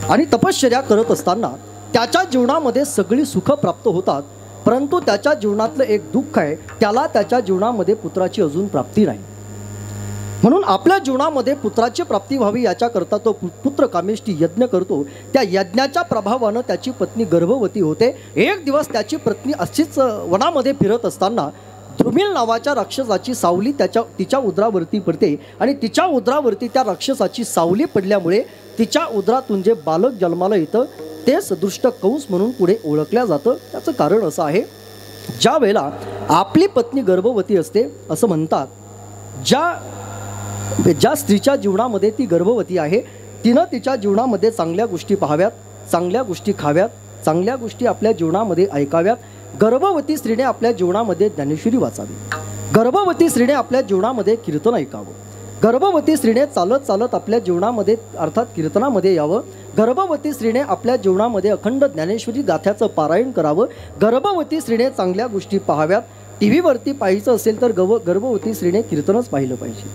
आणि तपश्चर्या करत असताना त्याच्या जीवनामध्ये सगळी सुख प्राप्त होतात, परंतु त्याच्या जीवनातलं एक दुःख आहे, त्याला त्याच्या जीवनामध्ये पुत्राची अजून प्राप्ती नाही. म्हणून आपल्या जीवनामध्ये पुत्राची प्राप्ती व्हावी याच्याकरता तो पुत्र कामेष्टी यज्ञ करतो. त्या यज्ञाच्या प्रभावानं त्याची पत्नी गर्भवती होते. एक दिवस त्याची पत्नी अशीच वनामध्ये फिरत असताना द्रुमिल नावाच्या राक्षसाची सावली तिच्या उदरावरती पडते आणि तिच्या उदरावरती त्या राक्षसाची सावली पडल्यामुळे तिच्या उदरातून जे बालक जन्माला येतं तेच दुष्ट कंस म्हणून पुढे ओळखल्या जातं. त्याचं कारण असं आहे, ज्या वेळेला आपली पत्नी गर्भवती असते असं म्हणतात, ज्या स्त्रीच्या जीवनामध्ये ती गर्भवती आहे तिनं तिच्या जीवनामध्ये चांगल्या गोष्टी पाहाव्यात, चांगल्या गोष्टी खाव्यात, चांगल्या गोष्टी आपल्या जीवनामध्ये ऐकाव्यात. गर्भवती स्त्रीने आपल्या जीवनामध्ये ज्ञानेश्वरी वाचावी, गर्भवती स्त्रीने आपल्या जीवनामध्ये कीर्तन ऐकावं, गर्भवती स्त्रीने चालत चालत आपल्या जीवनामध्ये अर्थात कीर्तनामध्ये यावं, गर्भवती स्त्रीने आपल्या जीवनामध्ये अखंड ज्ञानेश्वरी गाथ्याचं पारायण करावं, गर्भवती स्त्रीने चांगल्या गोष्टी पाहाव्यात. टी व्हीवरती पाहायचं असेल तर गर्भवती स्त्रीने कीर्तनच पाहिलं पाहिजे.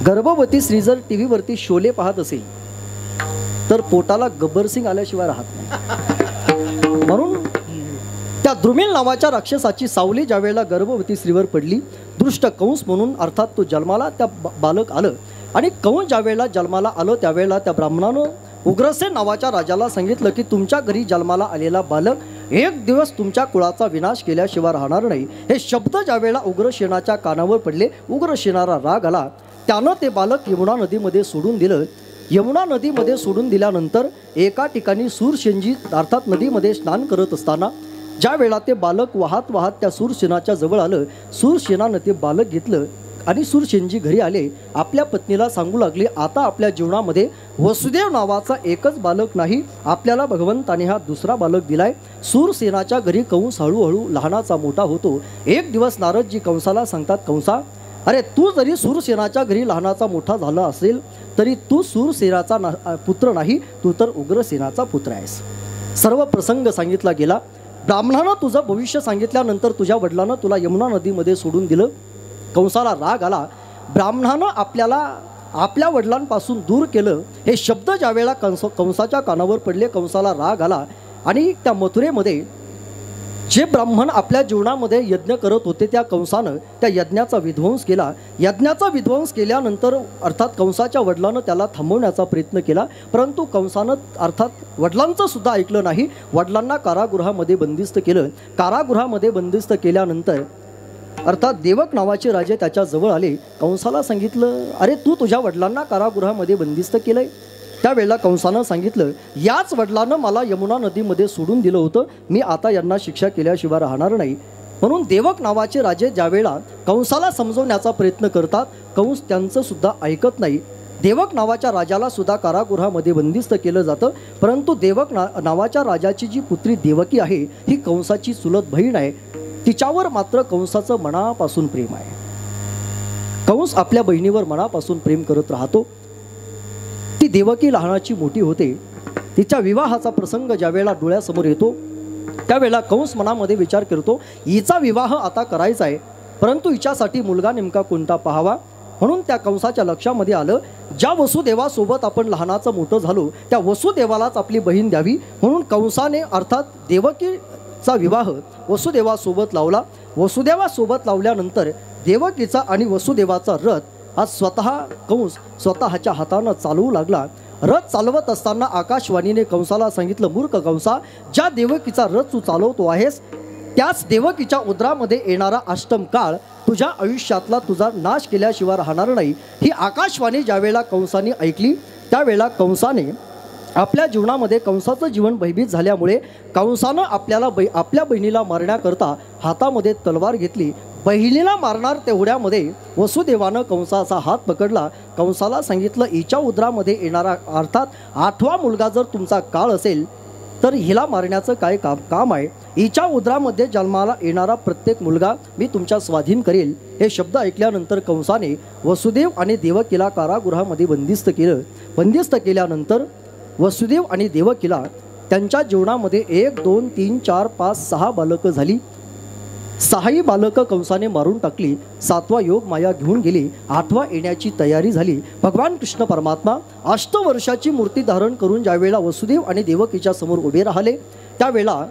गर्भवती स्त्री जर टी व्हीवरती शोले पाहत असेल तर पोटाला गब्बर सिंग आल्याशिवाय राहत नाही. म्हणून त्या द्रुमिल नावाच्या राक्षसाची सावली ज्या वेळेला गर्भवती स्त्रीवर पडली, दृष्ट कंस म्हणून अर्थात तो जन्माला त्या बालक आलं आणि कंस ज्या वेळेला जन्माला आलं त्यावेळेला त्या ब्राह्मणानं उग्रसेन नावाच्या राजाला सांगितलं की तुमच्या घरी जन्माला आलेला बालक एक दिवस तुमच्या कुळाचा विनाश केल्याशिवाय राहणार नाही. हे शब्द ज्या वेळेला उग्रसेनाच्या कानावर पडले, उग्रसेनाला राग आला. त्यानं ते बालक यमुना नदीमध्ये सोडून दिलं. यमुना नदीमध्ये सोडून दिल्यानंतर एका ठिकाणी सूरसेनजी अर्थात नदीमध्ये स्नान करत असताना ज्या वेळा ते बालक वाहत वाहत त्या सूरसेनाच्या जवळ आलं, सूरसेनानं ते बालक घेतलं आणि सूरसेनजी घरी आले. आपल्या पत्नीला सांगू लागले, आता आपल्या जीवनामध्ये वसुदेव नावाचा एकच बालक नाही, आपल्याला भगवंताने हा दुसरा बालक दिलाय. सूरसेनाच्या घरी कंस हळूहळू लहानाचा मोठा होतो. एक दिवस नारदजी कंसाला सांगतात, कंसा अरे तू जरी सूरसेनाच्या घरी लहानाचा मोठा झाला असेल तरी तू सूरसेनाचा पुत्र नाही, तू तर उग्रसेनाचा पुत्र आहेस. सर्व प्रसंग सांगितला गेला. ब्राह्मणानं तुझं भविष्य सांगितल्यानंतर तुझ्या वडिलांनं तुला यमुना नदीमध्ये सोडून दिलं. कंसाला राग आला. ब्राह्मणानं आपल्या वडिलांपासून दूर केलं. हे शब्द ज्या वेळेला कंसाच्या कानावर पडले, कंसाला राग आला आणि त्या मथुरेमध्ये जे ब्राह्मण आपल्या जीवनामध्ये यज्ञ करत होते त्या कंसानं त्या यज्ञाचा विध्वंस केला. यज्ञाचा विध्वंस केल्यानंतर अर्थात कंसाच्या वडिलांनं त्याला थांबवण्याचा प्रयत्न केला, परंतु कंसानं अर्थात वडिलांचं सुद्धा ऐकलं नाही. वडिलांना कारागृहामध्ये बंदिस्त केलं. कारागृहामध्ये बंदिस्त केल्यानंतर अर्थात देवक नावाचे राजे त्याच्या जवळ आले. कंसाला सांगितलं, अरे तू तुझ्या वडिलांना कारागृहामध्ये बंदिस्त केलंय. त्यावेळेला कंसानं सांगितलं, याच वडिलांनं मला यमुना नदीमध्ये सोडून दिलं होतं, मी आता यांना शिक्षा केल्याशिवाय राहणार नाही. म्हणून देवक नावाचे राजे ज्यावेळेला कंसाला समजवण्याचा प्रयत्न करतात, कंस त्यांचं सुद्धा ऐकत नाही. देवक नावाच्या राजाला सुद्धा कारागृहामध्ये बंदिस्त केलं जातं. परंतु देवक नावाच्या राजाची जी पुत्री देवकी आहे ही कंसाची चुलत बहीण आहे. तिच्यावर मात्र कंसाचं मनापासून प्रेम आहे. कंस आपल्या बहिणीवर मनापासून प्रेम करत राहतो. ती देवकी लहानाची मोठी होते. तिच्या विवाहाचा प्रसंग ज्यावेळेला डोळ्यासमोर येतो त्यावेळेला कंस मनामध्ये विचार करतो, हिचा विवाह आता करायचा आहे, परंतु हिच्यासाठी मुलगा नेमका कोणता पाहावा. म्हणून त्या कंसाच्या लक्षामध्ये आलं, ज्या वसुदेवासोबत आपण लहानाचं मोठं झालो त्या वसुदेवालाच आपली बहीण द्यावी. म्हणून कंसाने अर्थात देवकीचा विवाह वसुदेवासोबत लावला. वसुदेवासोबत लावल्यानंतर देवकीचा आणि वसुदेवाचा रथ आज कंस स्वतःच्या हातानं चालवू लागला. रथ चालवत असताना आकाशवाणीने कंसाला सांगितलं, मूर्ख कंसा, ज्या देवकीचा रथ तू चालवतो आहेस त्याच देवकीच्या उदरामध्ये येणारा अष्टम काळ तुझ्या आयुष्यातला तुझा नाश केल्याशिवाय राहणार नाही. ही आकाशवाणी ज्यावेळेला कंसाने ऐकली त्यावेळेला कंसाने आपल्या जीवनामध्ये कंसाचं जीवन भयभीत झाल्यामुळे कंसानं आपल्या बहिणीला मारण्याकरता हातामध्ये तलवार घेतली. बहिणीला मारणार तेवढ्यामध्ये वसुदेवानं कंसाचा हात पकडला. कंसाला सांगितलं, हिच्या उदरामध्ये येणारा अर्थात 8वा मुलगा जर तुमचा काळ असेल तर हिला मारण्याचं काय काम आहे. हिच्या उदरामध्ये जन्माला येणारा प्रत्येक मुलगा मी तुमच्या स्वाधीन करेल. हे शब्द ऐकल्यानंतर कंसाने वसुदेव आणि देवकीला कारागृहामध्ये बंदिस्त केलं. बंदिस्त केल्यानंतर वसुदेव आणि देवकीला त्यांच्या जीवनामध्ये 1 2 3 4 5 6 बालकं झाली. 6ही बालकं कंसाने मारून टाकली. 7वा योग माया घेऊन गेली. 8वा येण्याची तयारी झाली. भगवान कृष्ण परमात्मा अष्टवर्षाची मूर्ती धारण करून ज्यावेळेला वसुदेव आणि देवकीच्या समोर उभे राहिले त्यावेळेला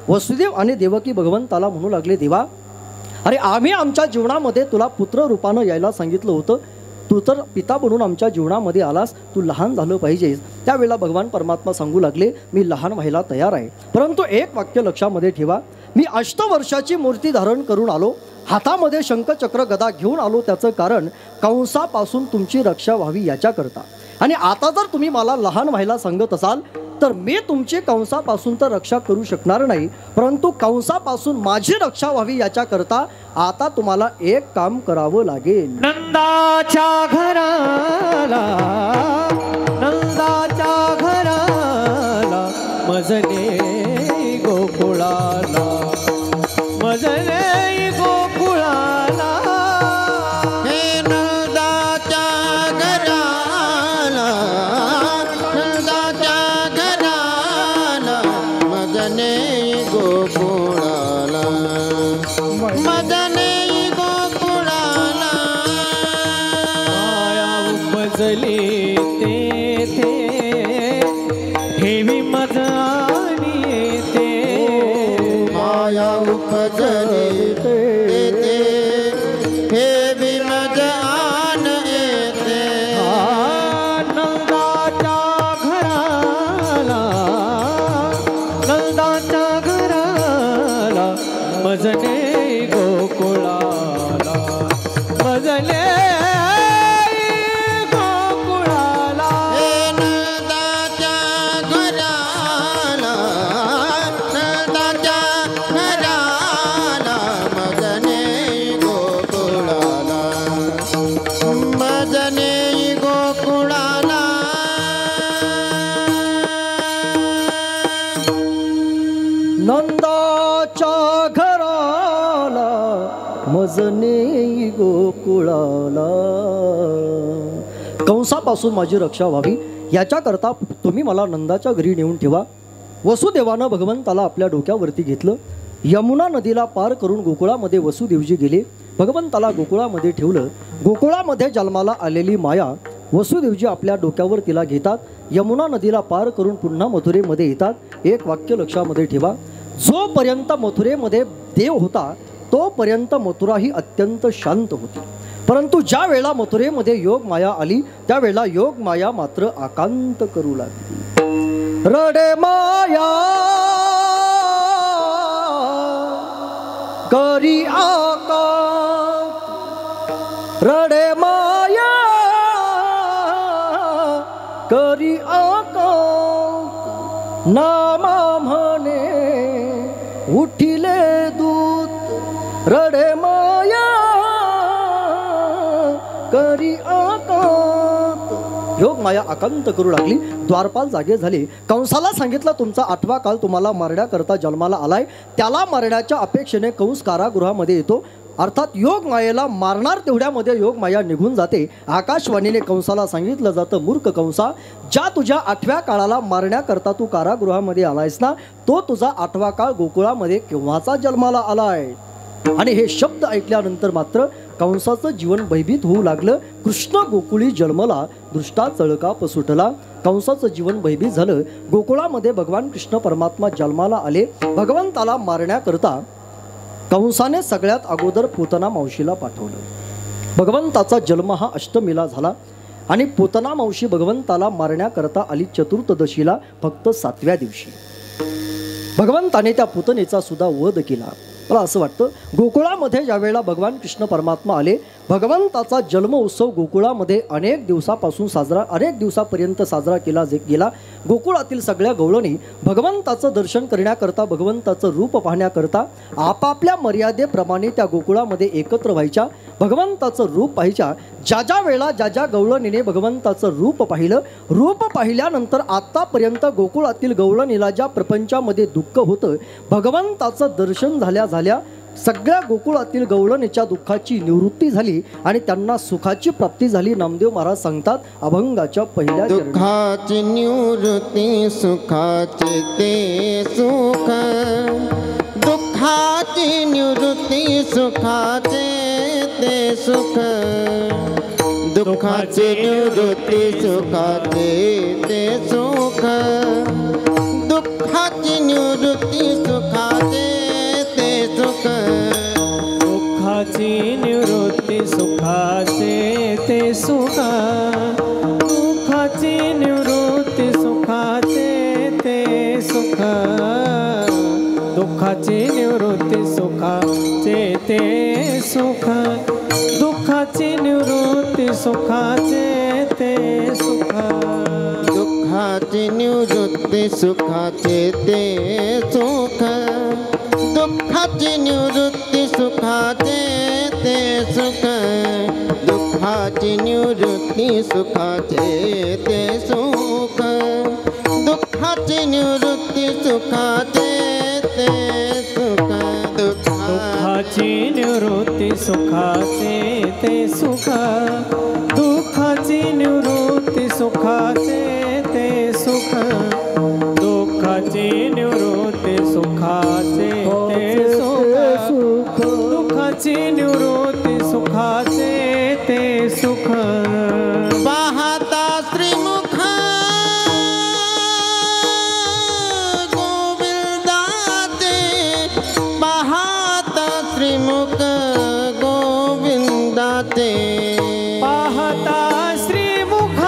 वसुदेव आणि देवकी भगवंताला म्हणू लागले, देवा अरे आम्ही आमच्या जीवनामध्ये तुला पुत्र रूपानं यायला सांगितलं होतं, तू तर पिता बनून आमच्या जीवनामध्ये आलास, तू लहान झालं पाहिजेस. त्यावेळेला भगवान परमात्मा सांगू लागले, मी लहान व्हायला तयार आहे, परंतु एक वाक्य लक्षामध्ये ठेवा, मी अष्टवर्षाची मूर्ती धारण करून आलो, हातामध्ये शंखचक्र गदा घेऊन आलो, त्याचं कारण कंसापासून तुमची रक्षा व्हावी याच्याकरता. आणि आता जर तुम्ही मला लहान व्हायला सांगत असाल तर मी तुमची कंसापासून तर रक्षा करू शकणार नाही, परंतु कंसापासून माझी रक्षा व्हावी याच्याकरता आता तुम्हाला एक काम करावं लागेल. नंदाच्या घराला, नंदाच्या घराला मजले गोकुळाला, मजले गोकुळाला. हे नंदाच्या घराला, नंदाच्या घराला मदने गोकुळाला, मदने गोकुळाला. माया उपजली तेथे हेवी मज आणि येते, माया उपजली तेथे हे विमज आन येते. नंदाच्या घराला, नंदाच्या घराला मजले गोकुळाला, मजले गोकुळाला. हे नंदाच्या घराला, नंदाच्या घराला मदने गोकुळाला, मदने गोकुळाला. नंदाच्या घराला मजने गोकुळाला. कंसापासून माझी रक्षा व्हावी याच्याकरता तुम्ही मला नंदाच्या घरी नेऊन ठेवा. वसुदेवानं भगवंताला आपल्या डोक्यावरती घेतलं, यमुना नदीला पार करून गोकुळामध्ये वसुदेवजी गेले, भगवंताला गोकुळामध्ये ठेवलं. गोकुळामध्ये जन्माला आलेली माया वसुदेवजी आपल्या डोक्यावर तिला घेतात, यमुना नदीला पार करून पुन्हा मथुरेमध्ये येतात. एक वाक्य लक्षामध्ये ठेवा, जोपर्यंत मथुरेमध्ये देव होता तोपर्यंत मथुरा ही अत्यंत शांत होती, परंतु ज्या वेळा मथुरेमध्ये योग माया आली त्यावेळेला योग माया मात्र आकांत करू लागली. रडे माया करी आकांत, रडे माया करी आकांत, नामा म्हणे उठिले दूत, रडे माया करी आकांत. योग माया आकांत करू लागली. द्वारपाल जागे झाले. कंसाला सांगितलं, तुमचा 8वा काल तुम्हाला मारण्याकरता जन्माला आलाय, त्याला मारण्याच्या अपेक्षेने कंस कारागृहामध्ये येतो. अर्थात योग मायेला मारणार तेवढ्यामध्ये योग माया निघून जाते. आकाशवाणीने कंसाला सांगितलं जातं, मूर्ख कंसा, ज्या तुझ्या 8व्या काळाला मारण्याकरता तू कारागृहामध्ये आलायस ना, तो तुझा 8वा काळ गोकुळामध्ये केव्हाचा जन्माला आलाय. आणि हे शब्द ऐकल्यानंतर मात्र कंसाचं जीवन भयभीत होऊ लागलं. कृष्ण गोकुळी जन्मला, दृष्टा चळकाप सुटला. कंसाचं जीवन भयभीत झालं. गोकुळामध्ये भगवान कृष्ण परमात्मा जन्माला आले. भगवंताला मारण्याकरता कंसाने सगळ्यात अगोदर पूतना मावशीला पाठवलं. भगवंताचा जन्म हा अष्टमीला झाला आणि पूतना मावशी भगवंताला मारण्याकरता आली चतुर्दशीला, फक्त 7व्या दिवशी. भगवंताने त्या पूतनेचा सुद्धा वध केला. मला असं वाटतं, गोकुळामध्ये ज्यावेळेला भगवान कृष्ण परमात्मा आले, भगवंताचा जन्म उत्सव गोकुळामध्ये अनेक दिवसापर्यंत साजरा केला गेला. गोकुळातील सगळ्या गवळणी भगवंताचं दर्शन करण्याकरता, भगवंताचं रूप पाहण्याकरता आपापल्या मर्यादेप्रमाणे त्या गोकुळामध्ये एकत्र व्हायच्या, भगवंताचं रूप पाहायच्या. ज्या वेळेला ज्या गवळणीने भगवंताचं रूप पाहिलं, रूप पाहिल्यानंतर आतापर्यंत गोकुळातील गवळणीला ज्या प्रपंचामध्ये दुःख होतं, भगवंताचं दर्शन झाल्या सगळ्या गोकुळातील गवळणीच्या दुःखाची निवृत्ती झाली आणि त्यांना सुखाची प्राप्ती झाली. नामदेव महाराज सांगतात, अभंगाच्या पहिल्या दुःखाची निवृत्ती सुखाचे ते सुख, दुःखाची निवृत्ती सुखाचे ते सुख, दुःखाची निवृत्ती सुखाचे ते सुख, दुःखाची निवृत्ती सुखाचे ते सुख दुःखाची निवृत्ती सुखाचे ते सुख दुःखाची निवृत्ती सुखाचे ते सुख दुःखाची निवृत्ती सुखाचे ते सुख दुःखाची निवृत्ती सुखाचे ते सुख दुःखाची निवृत्ती सुखाचे ते सुख दुःखाची निवृत्ती सुखाचे ते सुख दुःखाची निवृत्ती सुखाचे ते सुख दुःखाची निवृत्ती सुखाचे ते सुख दुःखाची निवृत्ती सुखाचे ते सुख दुःखाची निवृत्ती सुखाचे ते सुख दुःखाची निवृत्ती सुखाचे ते सुख दुःखाची निवृत्ती सुखाचे ते सुख पाहता श्रीमुख गोविंदाचे पाहता श्रीमुख गोविंदाचे पाहता श्रीमुख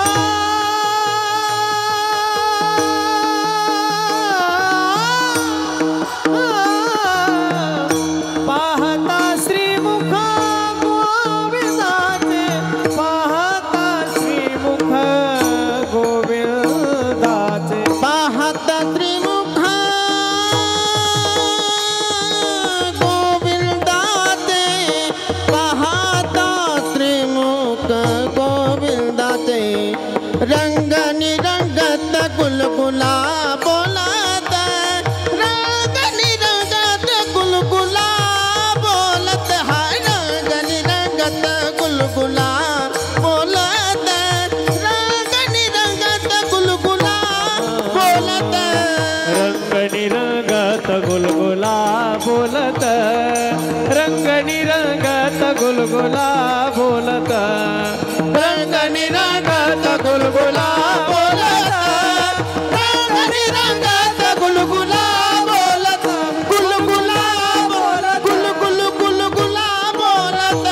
पाहता श्रीमुख गोविंदाचे पाहता श्रीमुख गोविंदाचे पाहता श्रीमुख गोविंदाचे पाहता श्रीमुख गोविंदाचे रंग निरंगत गुलगुला बोलत रंग निरंगत गुलगुला बोलत हाय रंग निरंगत गुलगुला बोलत रंग निरंगत गुलगुला बोलत रंग निरंगत गुलगुला बोलत रंग निरंगत गुलगुला बोलत रंग निरंगत गुलगुला बोलत रंग निरंगत गुलगुला बोलत गुलगुला बोलत गुलगुल गुलगुला बोलत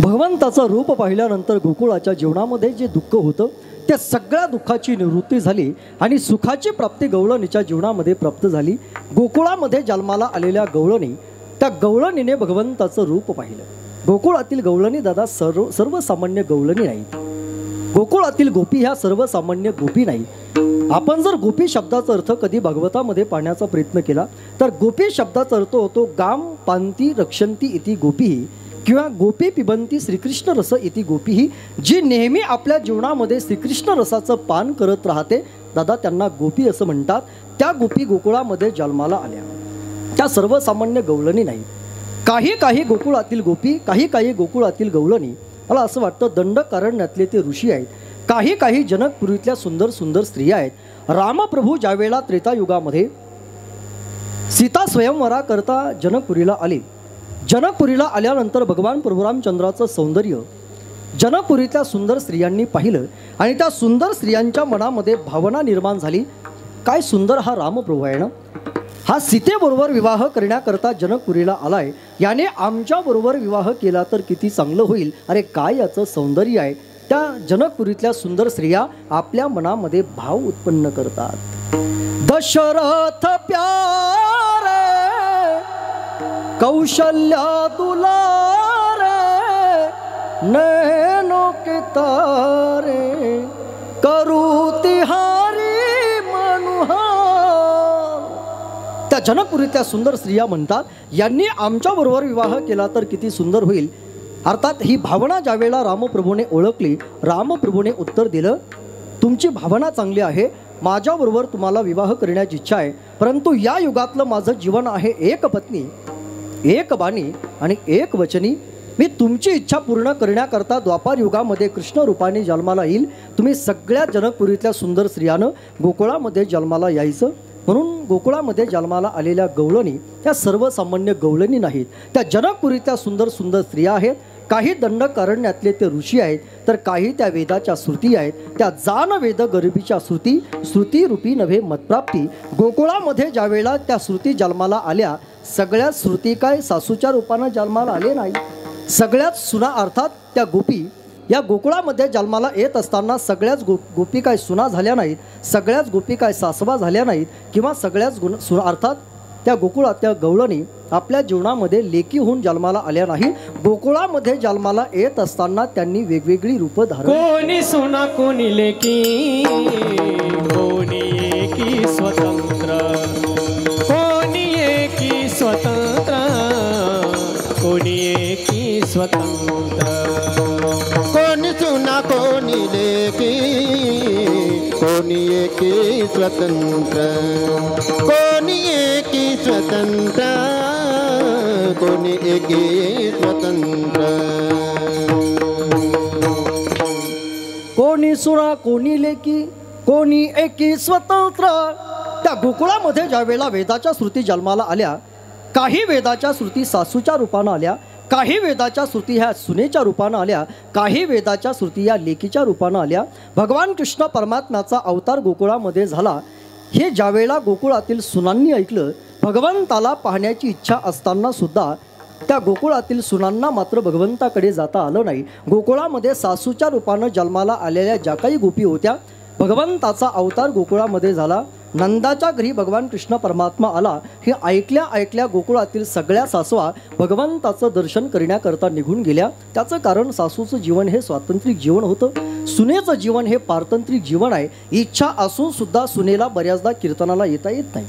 भगवंताचं रूप पाहिल्यानंतर गोकुळाच्या जीवनामध्ये जे दुःख होतं त्या सगळ्या दुःखाची निवृत्ती झाली आणि सुखाची प्राप्ती गवळणीच्या जीवनामध्ये प्राप्त झाली. गोकुळामध्ये जन्माला आलेल्या गवळणी त्या गवळणीने भगवंताचं रूप पाहिलं. गोकुळातील गवळणी दादा सर्वसामान्य गवळणी नाहीत. गोकुळातील गोपी ह्या सर्वसामान्य गोपी नाहीत. आपण जर गोपी शब्दाचा अर्थ कधी भागवतामध्ये पाहण्याचा प्रयत्न केला तर गोपी शब्दाचा अर्थ होतो गाम पांती रक्षंती इति गोपी किंवा गोपी पिबंती श्रीकृष्ण रस इति गोपी ही जी नेहमी आपल्या जीवनामध्ये श्रीकृष्ण रसाचं पान करत राहते दादा त्यांना गोपी असं म्हणतात. त्या गोपी गोकुळामध्ये जन्माला आल्या. त्या सर्वसामान्य गवळणी नाही. काही गोकुळातील गोपी काही गोकुळातील गवळणी मला असं वाटतं दंडकारण्यातले ते ऋषी आहेत. काही जनकपुरीतल्या सुंदर सुंदर स्त्रिया आहेत. रामप्रभू ज्यावेळेला त्रेतायुगामध्ये सीता स्वयंवरा करता जनकपुरीला आले. जनकपुरीला आल्यानंतर भगवान प्रभुरामचंद्राचं सौंदर्य जनकपुरीतल्या सुंदर स्त्रियांनी पाहिलं आणि त्या सुंदर स्त्रियांच्या मनामध्ये भावना निर्माण झाली. काय सुंदर हा रामप्रभू आहे ना. हा सीतेबरोबर विवाह करण्याकरता जनकपुरीला आलाय. याने आमच्याबरोबर विवाह केला तर किती चांगलं होईल. अरे काय याचं सौंदर्य आहे. त्या जनकपुरीतल्या सुंदर स्त्रिया आपल्या मनामध्ये भाव उत्पन्न करतात. दशरथ प्यारे कौशल्या दुलारे नैनो के तारे करू तिहारी मनुहार. त्या जनकपुरीतल्या सुंदर स्त्रिया म्हणतात यांनी आमच्याबरोबर विवाह केला तर किती सुंदर होईल. अर्थात ही भावना ज्यावेळेला रामप्रभूने ओळखली रामप्रभूने उत्तर दिलं तुमची भावना चांगली आहे. माझ्याबरोबर तुम्हाला विवाह करण्याची इच्छा आहे. परंतु या युगातलं माझं जीवन आहे एक पत्नी एक बाणी आणि एक वचनी. मी तुमची इच्छा पूर्ण करण्याकरता द्वापार युगामध्ये कृष्ण रूपाने जन्माला येईल. तुम्ही सगळ्या जनकपुरीतल्या सुंदर स्त्रियानं गोकुळामध्ये जन्माला यायचं. म्हणून गोकुळामध्ये जन्माला आलेल्या गवळणी त्या सर्वसामान्य गवळणी नाहीत. त्या जनकपुरीतल्या सुंदर सुंदर स्त्रिया आहेत. काही दंडकारण्यातले ते ऋषी आहेत, तर काही त्या वेदाच्या श्रुती आहेत. त्या जान वेद गरिबीच्या श्रुती, श्रुतीरूपी नव्हे मतप्राप्ती. गोकुळामध्ये ज्यावेळेला त्या श्रुती जन्माला आल्या, सगळ्या श्रुती काय सासूच्या रूपानं जन्माला आले नाही. सगळ्याच सुना अर्थात त्या गोपी या गोकुळामध्ये जन्माला येत असताना सगळ्याच गोपी काय सुना झाल्या नाहीत, सगळ्याच गोपी काय सासवा झाल्या नाहीत, किंवा सगळ्याच सुना अर्थात त्या गोकुळात त्या गवळणी आपल्या जीवनामध्ये लेकी होऊन जन्माला आल्या नाही. गोकुळामध्ये जन्माला येत असताना त्यांनी वेगवेगळी रूपं धारण. कोणी सुना कोणी लेकी, कोणी एकी स्वतंत्र, कोणी एकी स्वतंत्र, कोणी एकी स्वतंत्र. कोणी सुना कोणी लेकी, कोणी एकी स्वतंत्र, कोणी एकी स्वतंत्र, कोणी एकी स्वतंत्र. कोणी सुना कोणी लेकी, कोणी एकी स्वतंत्र. त्या गोकुळामध्ये ज्या वेळेला वेदाच्या श्रुती जन्माला आल्या, काही वेदाच्या श्रुती सासूच्या रूपानं आल्या, काही वेदाच्या श्रुती ह्या सुनेच्या रूपानं आल्या, काही वेदाच्या श्रुती या लेकीच्या रूपानं आल्या. भगवान कृष्ण परमात्म्याचा अवतार गोकुळामध्ये झाला. हे ज्यावेळेला गोकुळातील सुनांनी ऐकलं, भगवंताला पाहण्याची इच्छा असताना सुद्धा त्या गोकुळातील सुनांना मात्र भगवंताकडे जाता आलं नाही. गोकुळामध्ये सासूच्या रूपानं जन्माला आलेल्या ज्या काही गोपी होत्या, भगवंताचा अवतार गोकुळामध्ये झाला. नंदाच्या घरी भगवान कृष्ण परमात्मा आला. हे ऐकल्या ऐकल्या गोकुळातील सगळ्या सासवा भगवंताचं दर्शन करण्याकरता निघून गेल्या. त्याचं कारण सासूचं जीवन हे स्वातंत्र्यिक जीवन होतं, सुनेचं जीवन हे पारतंत्रिक जीवन आहे. इच्छा असून सुद्धा सुनेला बऱ्याचदा कीर्तनाला येता येत नाही,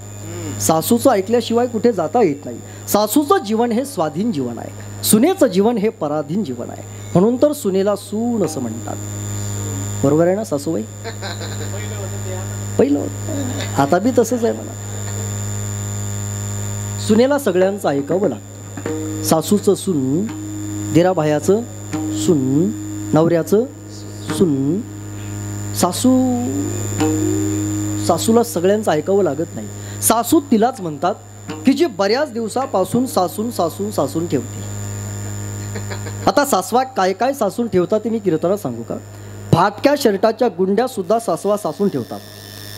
सासूचं ऐकल्याशिवाय कुठे जाता येत नाही. सासूचं जीवन हे स्वाधीन जीवन आहे, सुनेचं जीवन हे पराधीन जीवन आहे. म्हणून तर सुनेला सून असं म्हणतात. बरोबर आहे ना सासूबाई? पहिलं आता बी तसंच आहे. मला सुनेला सगळ्यांचं ऐकावं लागतं. सासूचं सून, दिराभायाचं सून, नवऱ्याचं सून. सासूला सगळ्यांचं ऐकावं लागत नाही. सासू तिलाच म्हणतात की जी बऱ्याच दिवसापासून सासून ठेवते. आता सासवा काय काय सासून ठेवतात ते मी कीर्तनात सांगू का? फाटक्या शर्टाच्या गुंड्या सुद्धा सासवा सासून ठेवतात,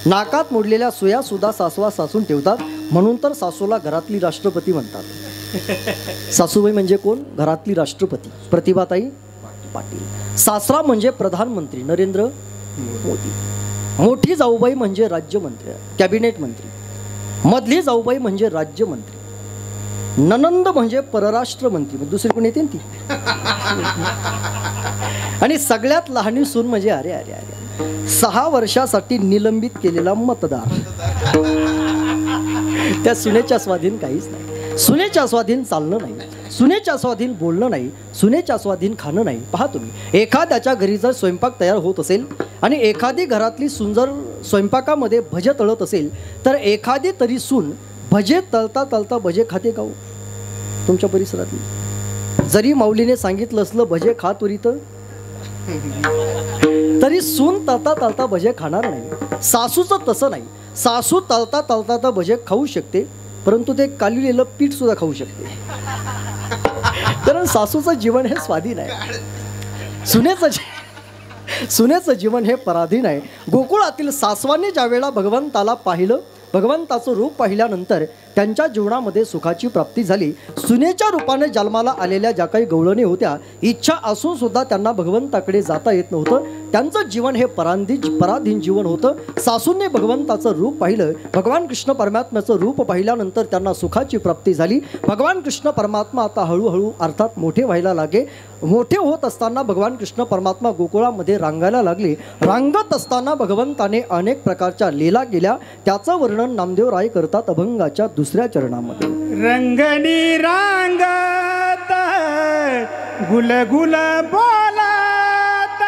नाकात मोडलेल्या सुया सुद्धा सासवा सासून ठेवतात. म्हणून तर सासूला घरातली राष्ट्रपती म्हणतात. सासूबाई म्हणजे कोण? घरातली राष्ट्रपती प्रतिभाताई पाटील. सासरा म्हणजे प्रधानमंत्री नरेंद्र मोदी. मोठी जाऊबाई म्हणजे राज्यमंत्री कॅबिनेट मंत्री. मधली जाऊबाई म्हणजे राज्यमंत्री. ननंद म्हणजे परराष्ट्र मंत्री, दुसरी कोण येते ती. आणि सगळ्यात लहानी सून म्हणजे अरे अरे अरे 6 वर्षासाठी निलंबित केलेला मतदार. त्या सुनेच्या स्वाधीन काहीच नाही. सुनेच्या स्वाधीन चालणं नाही, सुनेच्या स्वाधीन बोलणं नाही, सुनेच्या स्वाधीन खाणं नाही. पहा तुम्ही, एखाद्याच्या घरी जर स्वयंपाक तयार होत असेल आणि एखादी घरातली सून जर स्वयंपाकामध्ये भजे तळत असेल, तर एखादी तरी सून भजे तळता तळता भजे खाते का हो तुमच्या परिसरातली? जरी माऊलीने सांगितलं असलं भजे खा त्वरित, तरी सून तळता तळता भजे खाणार नाही. सासूचं तसं नाही. सासू तळता तळता तर भजे खाऊ शकते, परंतु ते कालविलेलं पीठ सुद्धा खाऊ शकते. कारण सासूचं जीवन हे स्वाधीन आहे, सुनेचं जीवन हे पराधीन आहे. गोकुळातील सासवांनी ज्यावेळेला भगवंताला पाहिलं, भगवंताचं रूप पाहिल्यानंतर त्यांच्या जीवनामध्ये सुखाची प्राप्ती झाली. सुनेच्या रूपाने जन्माला आलेल्या ज्या काही गवळणी होत्या, इच्छा असून सुद्धा त्यांना भगवंताकडे जाता येत नव्हतं. त्यांचं जीवन हे पराधीन जीवन होतं. सासूंनी भगवंताचं रूप पाहिलं, भगवान कृष्ण परमात्म्याचं रूप पाहिल्यानंतर त्यांना सुखाची प्राप्ती झाली. भगवान कृष्ण परमात्मा आता हळूहळू अर्थात मोठे व्हायला लागे. मोठे होत असताना भगवान कृष्ण परमात्मा गोकुळामध्ये रांगायला लागले. रांगत असताना भगवंताने अनेक प्रकारच्या लीला केल्या. त्याचं वर्णन नामदेव राय करतात अभंगाच्या 2ऱ्या चरणामध्ये. रंगनी रांगत गुलगुल बोलत,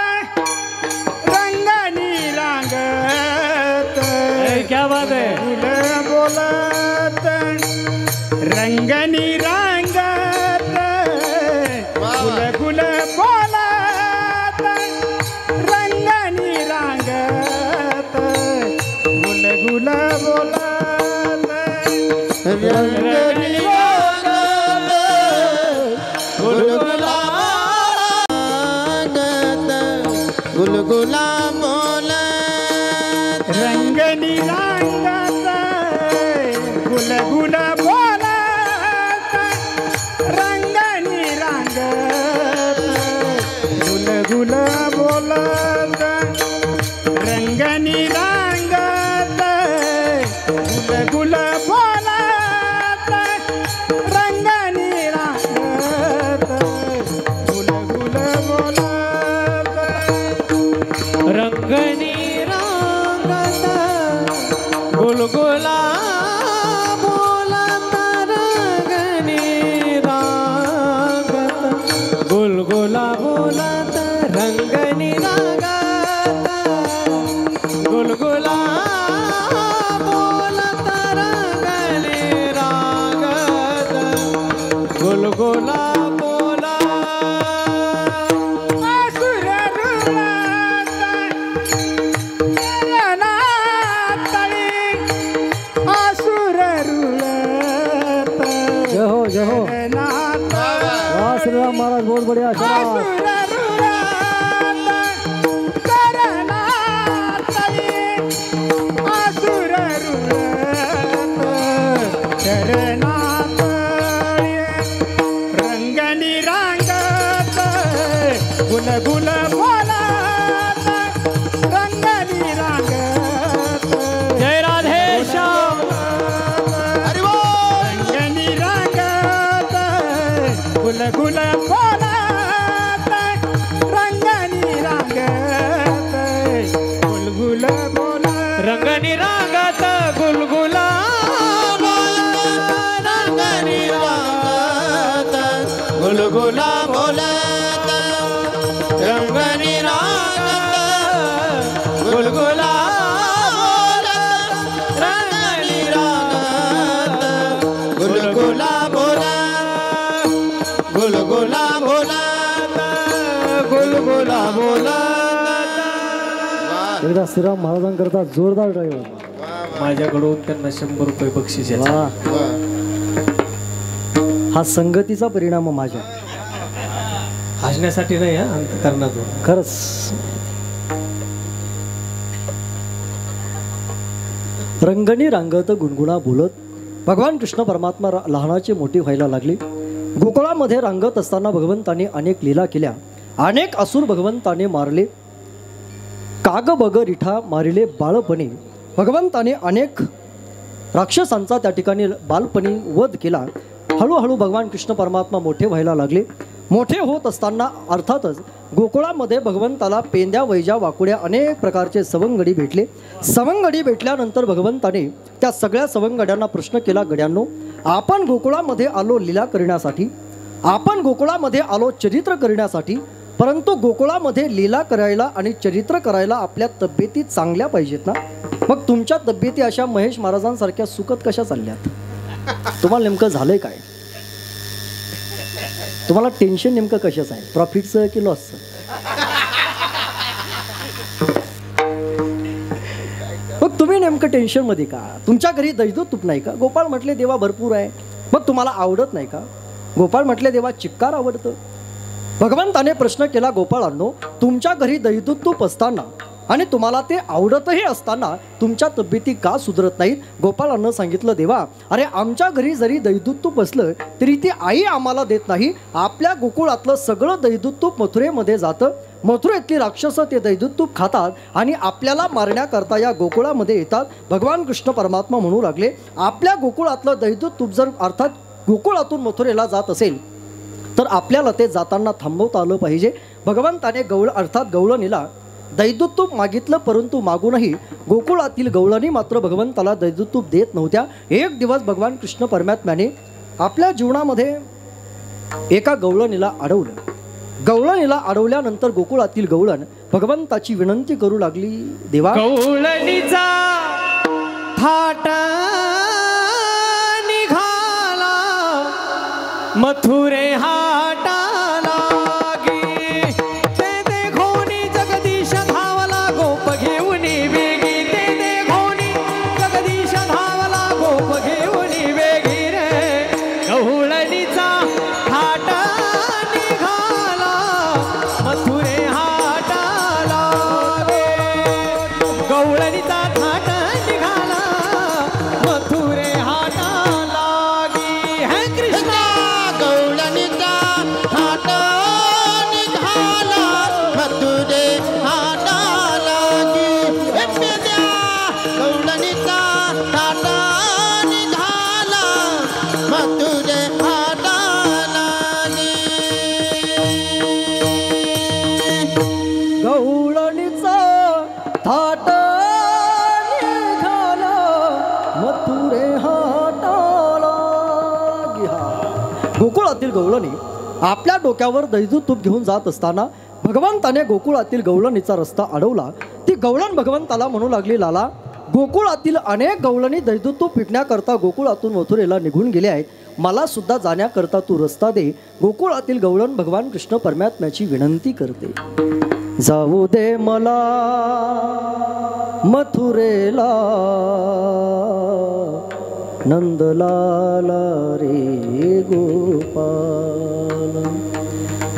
रंगनी रांगत क्या बात है गुल बोलत, रंगनी रांगत गुलगुल बोलत, रंगनी रांगत गुलगुल बोलत. रंगनी रांगत गुलगुल रांगत गुल गुल बोलत रंगणी रांगत गुल गुल बोलत रंगणी रांगत गुल गुल बोलत रंगणी रांगत गुल गुल बोलत रंगणी रांगत गुलगुला बोलत रंगणी रांगत गुलगुला बोलत रंगणी रांगत गुलगुला बोलत रंगणी रांगत गुलगुला बोला आसुर रुळत रणातळी आसुर रुळत जय हो जय हो रणातळी वाह श्रीराम महाराज बहुत बढ़िया शाबाश आसुर रुळत रणातळी आसुर रुळत रणातळी रंगणी रांगत गुल गुल बोलत रंगणी रांगत जय राधे श्याम हरी बोल रंगणी रांगत गुल गुल बोलत रंगणी रांगत गुलगुल बोलत रंगणी रांगत गुलगुला रंगणी रांगत गुलगुला बोलत रंगणी रांगत गुलगुला बोलत रंगणी रांगत गुलगुला बोलत गुलगुला बोलत गुलगुला बोलत एकदा श्रीराम महाराजांकरता जोरदार ड्राईव्हर माझ्याकडून त्यांना 100 रुपये बक्षीस आहे. वा हा संगतीचा परिणाम आहे माझ्या हसण्यासाठी नाही हा अंतःकरणातून खरंच रंगणी रांगत गुणगुणा बोलत भगवान कृष्ण परमात्मा लहानाचे मोठे व्हायला लागले. गोकुळामध्ये रांगत असताना भगवंताने अनेक लीला केल्या. अनेक असुर भगवंताने मारले. काग बग रिठा मारिले बाळपणी. भगवंताने अनेक राक्षसांचा त्या ठिकाणी बालपणी वध केला. हळूहळू भगवान कृष्ण परमात्मा मोठे व्हायला लागले. मोठे होत असताना अर्थातच गोकुळामध्ये भगवंताला पेंद्या वैजा वाकुड्या अनेक प्रकारचे सवंगडी भेटले. सवंगडी भेटल्यानंतर भगवंताने त्या सगळ्या सवंगड्यांना प्रश्न केला, गड्यांनो आपण गोकुळामध्ये आलो लीला करण्यासाठी, आपण गोकुळामध्ये आलो चरित्र करण्यासाठी, परंतु गोकुळामध्ये लीला करायला आणि चरित्र करायला आपल्या तब्येती चांगल्या पाहिजेत ना. मग तुमच्या तब्येती अशा महेश महाराजांसारख्या सुखत कशा चालल्यात? तुम्हाला नेमकं झालंय काय? तुम्हाला टेन्शन नेमकं कशाचं आहे? प्रॉफिटचं की लॉसचं? मग तुम्ही नेमकं टेन्शनमध्ये का? तुमच्या घरी दैदूत तूप नाही का? गोपाळ म्हटले देवा भरपूर आहे. मग तुम्हाला आवडत नाही का? गोपाळ म्हटले देवा चिक्कार आवडतं. भगवंताने प्रश्न केला, गोपाळांनो तुमच्या घरी दैदूत तूप असताना आणि तुम्हाला ते आवडतही असताना तुमच्या तब्येती का सुधरत नाहीत? गोपाळांना सांगितलं, देवा अरे आमच्या घरी जरी दैदूत तूप असलं तरी ती आई आम्हाला देत नाही. आपल्या गोकुळातलं सगळं दैदूत तूप मथुरेमध्ये जातं. मथुरेतली राक्षसं ते दैदूत तूप खातात आणि आपल्याला मारण्याकरता या गोकुळामध्ये येतात. भगवान कृष्ण परमात्मा म्हणू लागले, आपल्या गोकुळातलं दैदूत तूप जर अर्थात गोकुळातून मथुरेला जात असेल तर आपल्याला ते जाताना थांबवता आलं पाहिजे. भगवंताने अर्थात गवळणीला दैदूत तूप मागितलं, परंतु मागूनही गोकुळातील गवळणी मात्र भगवंताला दैदूत तूप देत नव्हत्या. एक दिवस भगवान कृष्ण परमात्म्याने आपल्या जीवनामध्ये एका गवळणीला अडवलं. गवळणीला अडवल्यानंतर गोकुळातील गवळण भगवंताची विनंती करू लागली, देवा गवळणीचा थाट निघाला मथुरे हाटाला गे. ते देखोनी जगदीश धावला गोप घेऊन वेगी. ते देखोनी जगदीश धावला गोप घेऊन वेगी रे. गवळणीचा थाट निघाला मथुरे हाटाला गे. गवळणीचा थाट निघाला गवळणीचा थाटा निघाला मथुरे हाटाला गवळणीचा थाट निघाला मथुरे हाटाला गोकुळातील गवळणी आपल्या डोक्यावर दैदूत तूप घेऊन जात असताना भगवंताने गोकुळातील गवळणीचा रस्ता अडवला. ती गवळण भगवंताला म्हणू लागली, लाला, गोकुळातील अनेक गवळणी दैदूत तूप विकण्याकरता गोकुळातून मथुरेला निघून गेले आहेत. मला सुद्धा जाण्याकरता तू रस्ता दे. गोकुळातील गवळण भगवान कृष्ण परमात्म्याची विनंती करते. जाऊ दे मला मथुरेला नंदलाला रे गोपाल.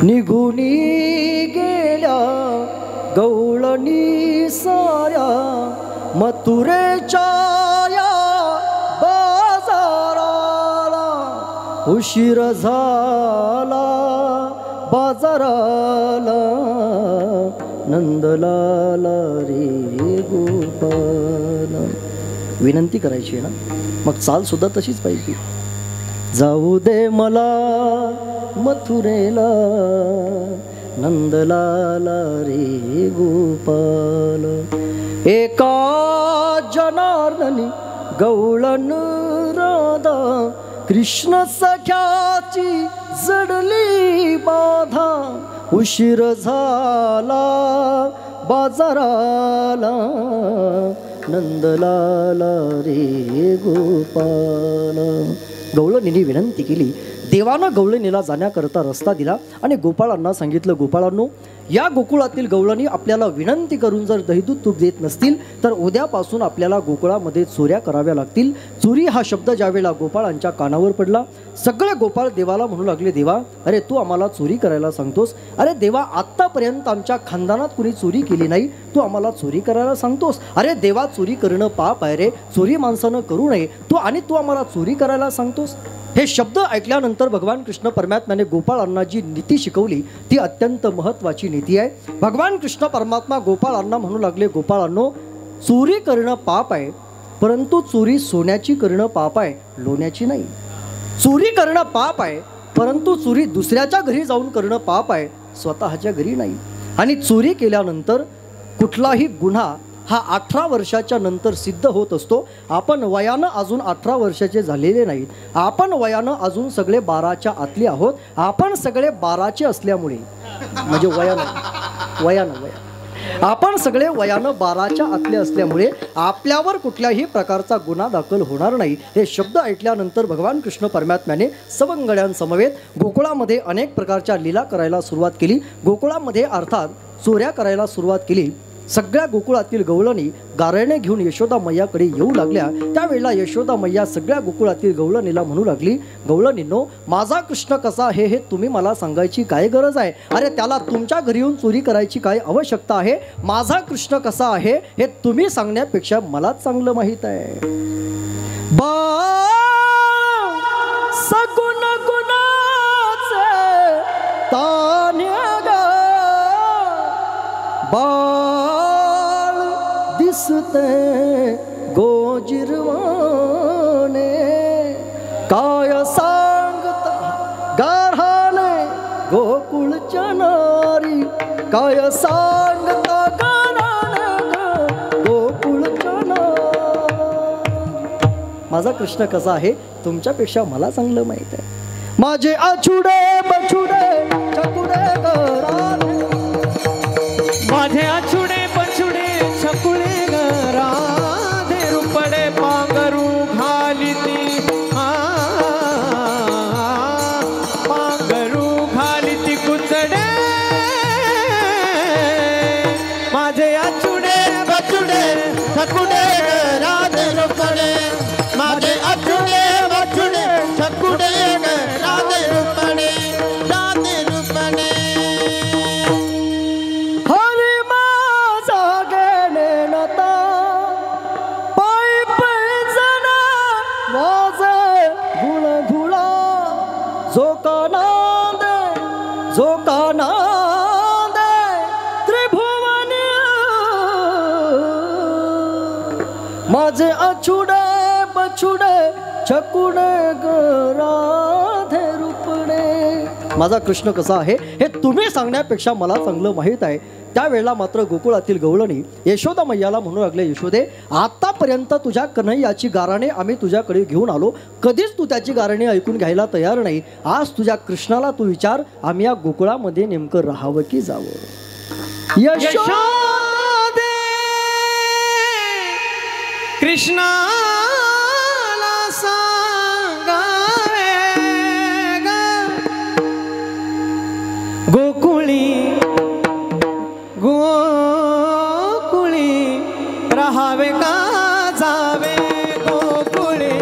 निघुनी गेल्या गवळणी साऱ्या मथुरेच्या या बाजाराला. उशीर झाला बाजाराला नंदलाला रे गोपाल. विनंती करायची आहे ना, मग चाल सुद्धा तशीच पाहिजे. जाऊ दे मला मथुरेला नंदलाला रे गोपाल. एका जनार्दनी गवळण राधा कृष्ण सख्याची जडली बाधा. उशीर झाला बाजाराला नंदलाला रे गोपाल. गवळणीने विनंती केली. देवानं गवळणीला जाण्याकरता रस्ता दिला आणि गोपाळांना सांगितलं, गोपाळांनो, या गोकुळातील गवळणी आपल्याला विनंती करून जर दहीदूत तूप देत नसतील तर उद्यापासून आपल्याला गोकुळामध्ये चोऱ्या कराव्या लागतील. चोरी हा शब्द ज्यावेळेला गोपाळांच्या कानावर पडला, सगळे गोपाळ देवाला म्हणू लागले, देवा, अरे तू आम्हाला चोरी करायला सांगतोस? अरे देवा, आत्तापर्यंत आमच्या खानदानात कुणी चोरी केली नाही, तू आम्हाला चोरी करायला सांगतोस? अरे देवा, चोरी करणं पाप आहे रे, चोरी माणसानं करू नये, तू आम्हाला चोरी करायला सांगतोस? हे शब्द ऐकल्यानंतर भगवान कृष्ण परमात्म्याने गोपाळांना जी नीती शिकवली ती अत्यंत महत्त्वाची नीती आहे. भगवान कृष्ण परमात्मा गोपाळांना म्हणू लागले, गोपाळांनो, चोरी करणं पाप आहे, परंतु चोरी सोन्याची करणं पाप आहे, लोण्याची नाही. चोरी करणं पाप आहे, परंतु चोरी दुसऱ्याच्या घरी जाऊन करणं पाप आहे, स्वतःच्या घरी नाही. आणि चोरी केल्यानंतर कुठलाही गुन्हा हा 18 वर्षाच्या नंतर सिद्ध होत असतो. आपण वयानं अजून 18 वर्षाचे झालेले नाहीत, आपण वयानं अजून सगळे 12च्या आतले आहोत. आपण सगळे 12चे असल्यामुळे, म्हणजे वयानं आपण सगळे वयानं 12च्या आतले असल्यामुळे आपल्यावर कुठल्याही प्रकारचा गुन्हा दाखल होणार नाही. हे शब्द ऐकल्यानंतर भगवान कृष्ण परमात्म्याने सवंगड्यांसमवेत गोकुळामध्ये अनेक प्रकारच्या लीला करायला सुरुवात केली. गोकुळामध्ये अर्थात चोऱ्या करायला सुरुवात केली. सगळ्या गोकुळातील गवळणी गारणे घेऊन यशोदा मैयाकडे येऊ लागल्या. त्यावेळेला यशोदा मैया सगळ्या गोकुळातील गवळणीला म्हणू लागली, गवळणींनो, माझा कृष्ण कसा आहे हे तुम्ही मला सांगायची काय गरज आहे? अरे त्याला तुमच्या घरी येऊन चोरी करायची काय आवश्यकता आहे? माझा कृष्ण कसा आहे हे तुम्ही सांगण्यापेक्षा मलाच चांगलं माहीत आहे. सगुण गुणाचे तान्या गा बाळ दिसते गोजिरवाने, काय सांगता गाढाने गोकुळच्या नारी, काय सांगता गाढाने गोकुळच्या नारी. माझा कृष्ण कसा आहे तुमच्यापेक्षा मला चांगलं माहित आहे. माझे आछुडे बछुडे चकुडे गराने, माझे आछुडे पछुडे छकुळे राधे, रुपडे पांघरू घालिती पांघरू घालिती कुचडे. माझे आछुडे बछुडे छकुडे राधे रुपडे, माझे आछुडे बछुडे छकुडे राधे रुपडे, राधे रुपडे. हरी मा माझे अछुडे बछुडे छकुडे ग राधे रूपडे. माझा कृष्ण कसा आहे हे तुम्ही सांगण्यापेक्षा मला चांगलं माहीत आहे. त्यावेळेला मात्र गोकुळातील गवळणी यशोदा मैयाला म्हणू लागले, यशोदे आतापर्यंत तुझ्या कन्हैयाची गाराणे आम्ही तुझ्याकडे घेऊन आलो, कधीच तू त्याची गाराणे ऐकून घ्यायला तयार नाही. आज तुझ्या कृष्णाला तू विचार, आम्ही या गोकुळामध्ये नेमकं राहावं की जावं. यशोदे कृष्णाला सांगावे ग गोकुळी रहावे का जावे गोकुळी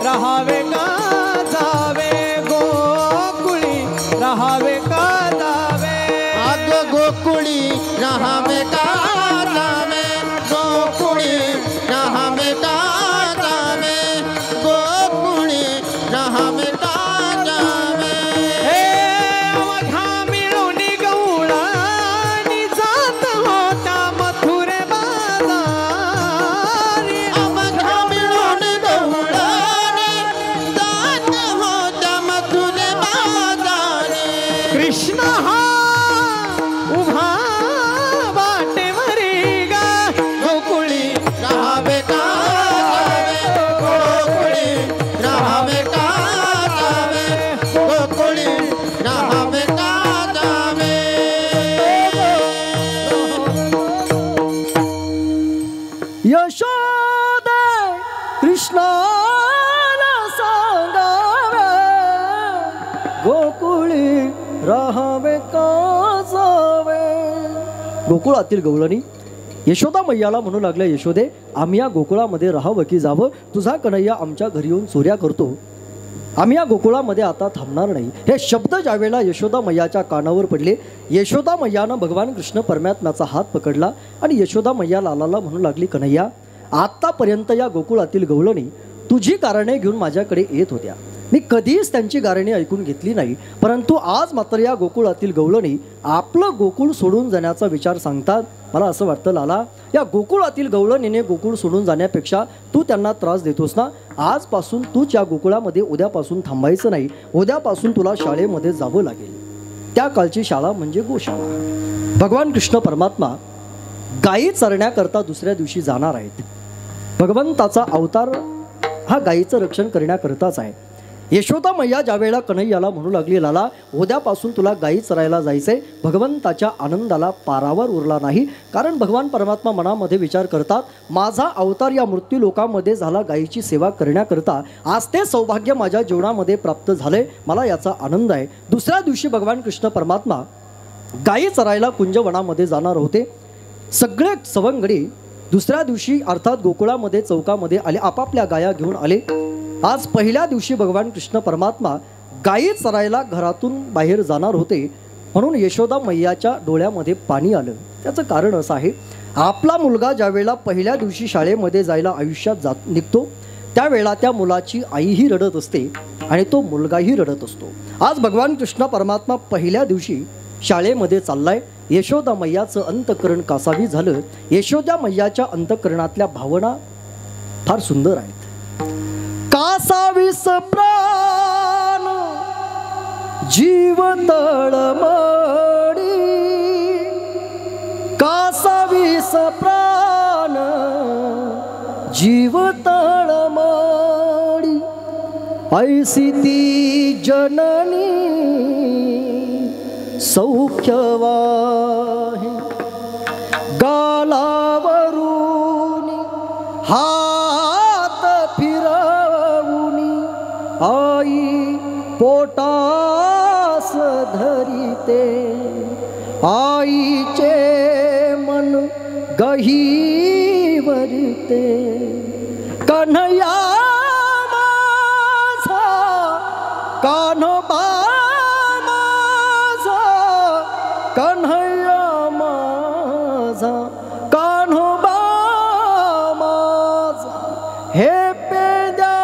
रहावे का जावे गोकुळी रहावे का जावे. आज गोकुळी रहावे का जावे गोकुळी रहावे का जावे गोकुळी रहावे का जावे. हे अवघा मिळून गवळणी जात होता मथुरे बाजारी. अवघा मिळून गवळणी जात होता मथुरे बाजारी. कृष्ण हा उभा वाटेवरी गा गोकुळी रहावे का जावे गोकुळी रहावे का जावे गोकुळी रहावे का जावे. यशोदे कृष्णाला सांगावे गोकुळी राहावे का जावे. गोकुळातील गवळणी यशोदा मैयाला म्हणू लागल्या, यशोदे आम्ही या गोकुळामध्ये राहावं की जावं. तुझा कन्हैया आमच्या घरी येऊन चोऱ्या करतो, आम्ही या गोकुळामध्ये आता थांबणार नाही. हे शब्द ज्यावेळेला यशोदा मैयाच्या कानावर पडले, यशोदा मैयानं भगवान कृष्ण परमात्म्याचा हात पकडला आणि यशोदा मैया लालाला म्हणू लागली, कन्हैया आतापर्यंत या गोकुळातील गवळणी तुझी कारणे घेऊन माझ्याकडे येत होत्या, मी कधीच त्यांची गारणी ऐकून घेतली नाही. परंतु आज मात्र या गोकुळातील गवळणी आपलं गोकुळ सोडून जाण्याचा विचार सांगतात. मला असं वाटतं लाला, या गोकुळातील गवळणीने गोकुळ सोडून जाण्यापेक्षा तू त्यांना त्रास देतोस ना. आजपासून तूच या गोकुळामध्ये उद्यापासून थांबायचं नाही. उद्यापासून तुला शाळेमध्ये जावं लागेल. त्या काळची शाळा म्हणजे गोशाळा. भगवान कृष्ण परमात्मा गायी चरण्याकरता दुसऱ्या दिवशी जाणार आहेत. भगवंताचा अवतार हा गायीचं रक्षण करण्याकरताच आहे. यशोदा मैया ज्यावेळेला कन्हैयाला म्हणू लागली, लाला उद्यापासून तुला गायी चरायला जायचंय. भगवंताच्या आनंदाला पारावर उरला नाही. कारण भगवान परमात्मा मनामध्ये विचार करतात, माझा अवतार या मृत्यू लोकामध्ये झाला गायीची सेवा करण्याकरता. आज ते सौभाग्य माझ्या जीवनामध्ये प्राप्त झालंय, मला याचा आनंद आहे. दुसऱ्या दिवशी भगवान कृष्ण परमात्मा गायी चरायला कुंजवनामध्ये जाणार होते. सगळे सवंगडी दुसऱ्या दिवशी अर्थात गोकुळामध्ये चौकामध्ये आले, आपापल्या गाया घेऊन आले. आज पहिल्या दिवशी भगवान कृष्ण परमात्मा गायी चरायला घरातून बाहेर जाणार होते. म्हणून यशोदा मैयाच्या डोळ्यामध्ये पाणी आलं. त्याचं कारण असं आहे, आपला मुलगा ज्यावेळेला पहिल्या दिवशी शाळेमध्ये जायला आयुष्यात निघतो त्यावेळेला त्या मुलाची आईही रडत असते आणि तो मुलगाही रडत असतो. आज भगवान कृष्ण परमात्मा पहिल्या दिवशी शाळेमध्ये चाललाय. यशोदा मैयाचं अंतःकरण कासावी झालं. यशोदा मैयाच्या अंतःकरणातल्या भावना फार सुंदर आहेत. कासावीस प्राण जीव तळमळी, कासावीस प्राण जीव तळमळी, ऐसी ती जननी सौख्यवाही. गालावरून हात फिरवूनी आई पोटास धरिते, आईचे मन गहीवरते. कन्हैया माझा कान्होबा माझा, कन्हैया माझा कान्होबा माझा, हे पेद्या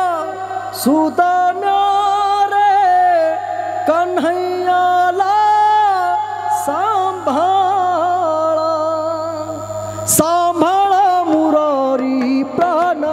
सुदाम्या रे कन्हैयाला सांभाळा, सांभाळा मुरारी प्राण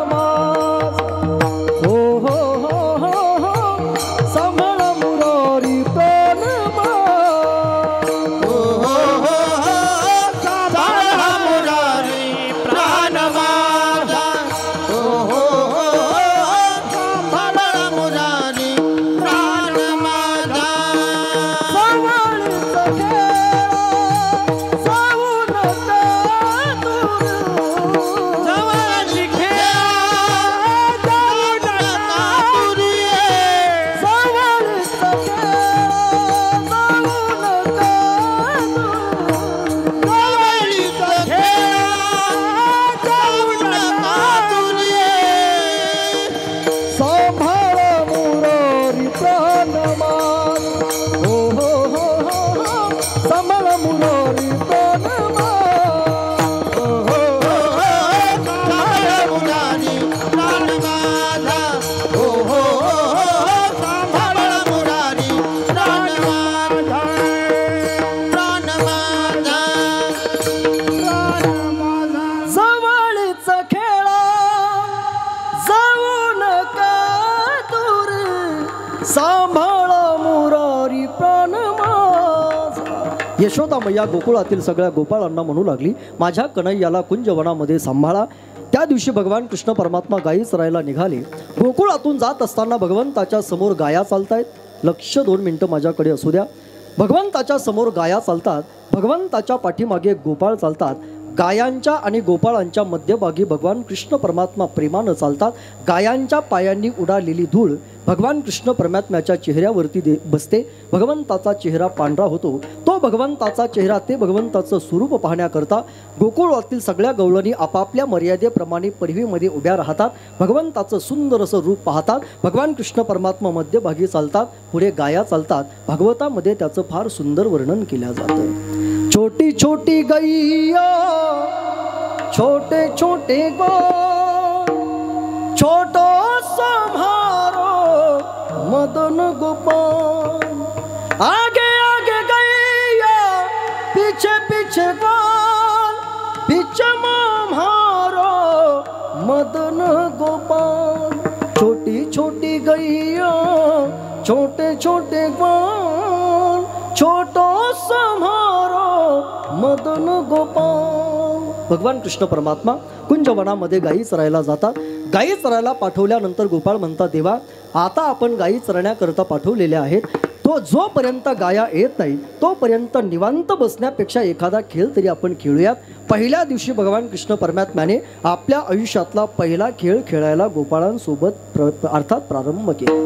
सांभाळ मुरारी प्राणमान हो हो हो हो हो सांभाळ मुरारी प्राणमान हो हो हो सांभाळ मुरारी प्राण माझा हो हो हो सांभाळ मुरारी प्राण माझा प्राण माझा जवळचा खेळा जाऊ नका दूर सांभाळा मुरारी प्राण माझा. यशोदा मैया गोकुळातील सगळ्या गोपाळांना म्हणू लागली, माझ्या कन्हैयाला कुंजवनामध्ये सांभाळा. त्या दिवशी भगवान कृष्ण परमात्मा गायी चरायला निघाले. गोकुळातून जात असताना भगवंताच्या समोर गाया चालतायत. लक्ष 2 मिनिटं माझ्याकडे असू द्या. भगवंताच्या समोर गाया चालतात. भगवंताच्या पाठीमागे गोपाळ चालतात. गायांच्या आणि गोपाळांच्या मध्यभागी भगवान कृष्ण परमात्मा प्रेमानं चालतात. गायांच्या पायांनी उडालेली धूळ भगवान कृष्ण परमात्म्याच्या चेहऱ्यावरती बसते. भगवंताचा चेहरा पांढरा होतो. तो भगवंताचा चेहरा ते भगवंताचं स्वरूप पाहण्याकरता गोकुळातील सगळ्या गवळणी आपापल्या मर्यादेप्रमाणे पडवीमध्ये उभ्या राहतात. भगवंताचं सुंदर असं रूप पाहतात. भगवान कृष्ण परमात्मा मध्यभागी चालतात. पुढे गाया चालतात. भागवतामध्ये त्याचं फार सुंदर वर्णन केलं जातं. छोटी छोटी गैया छोटे छोटे गो छोटो संहारो मदन गोपाल आगे आगे गैया पीछे पीछे गोल पीछे मारो मदन गोपाल. छोटी छोटी गैया छोटे छोटे गोल छोटो संहारो मदन गोपाल. भगवान कृष्ण परमात्मा कुंजवनामध्ये गायी चरायला जातात. गायी चरायला पाठवल्यानंतर गोपाळ म्हणतात, देवा आता आपण गायी चरण्याकरता पाठवलेल्या आहेत. तो जोपर्यंत गाया येत नाही तोपर्यंत निवांत बसण्यापेक्षा एखादा खेळ तरी आपण खेळूयात. पहिल्या दिवशी भगवान कृष्ण परमात्म्याने आपल्या आयुष्यातला पहिला खेळ खेळायला गोपाळांसोबत अर्थात प्रारंभ केला.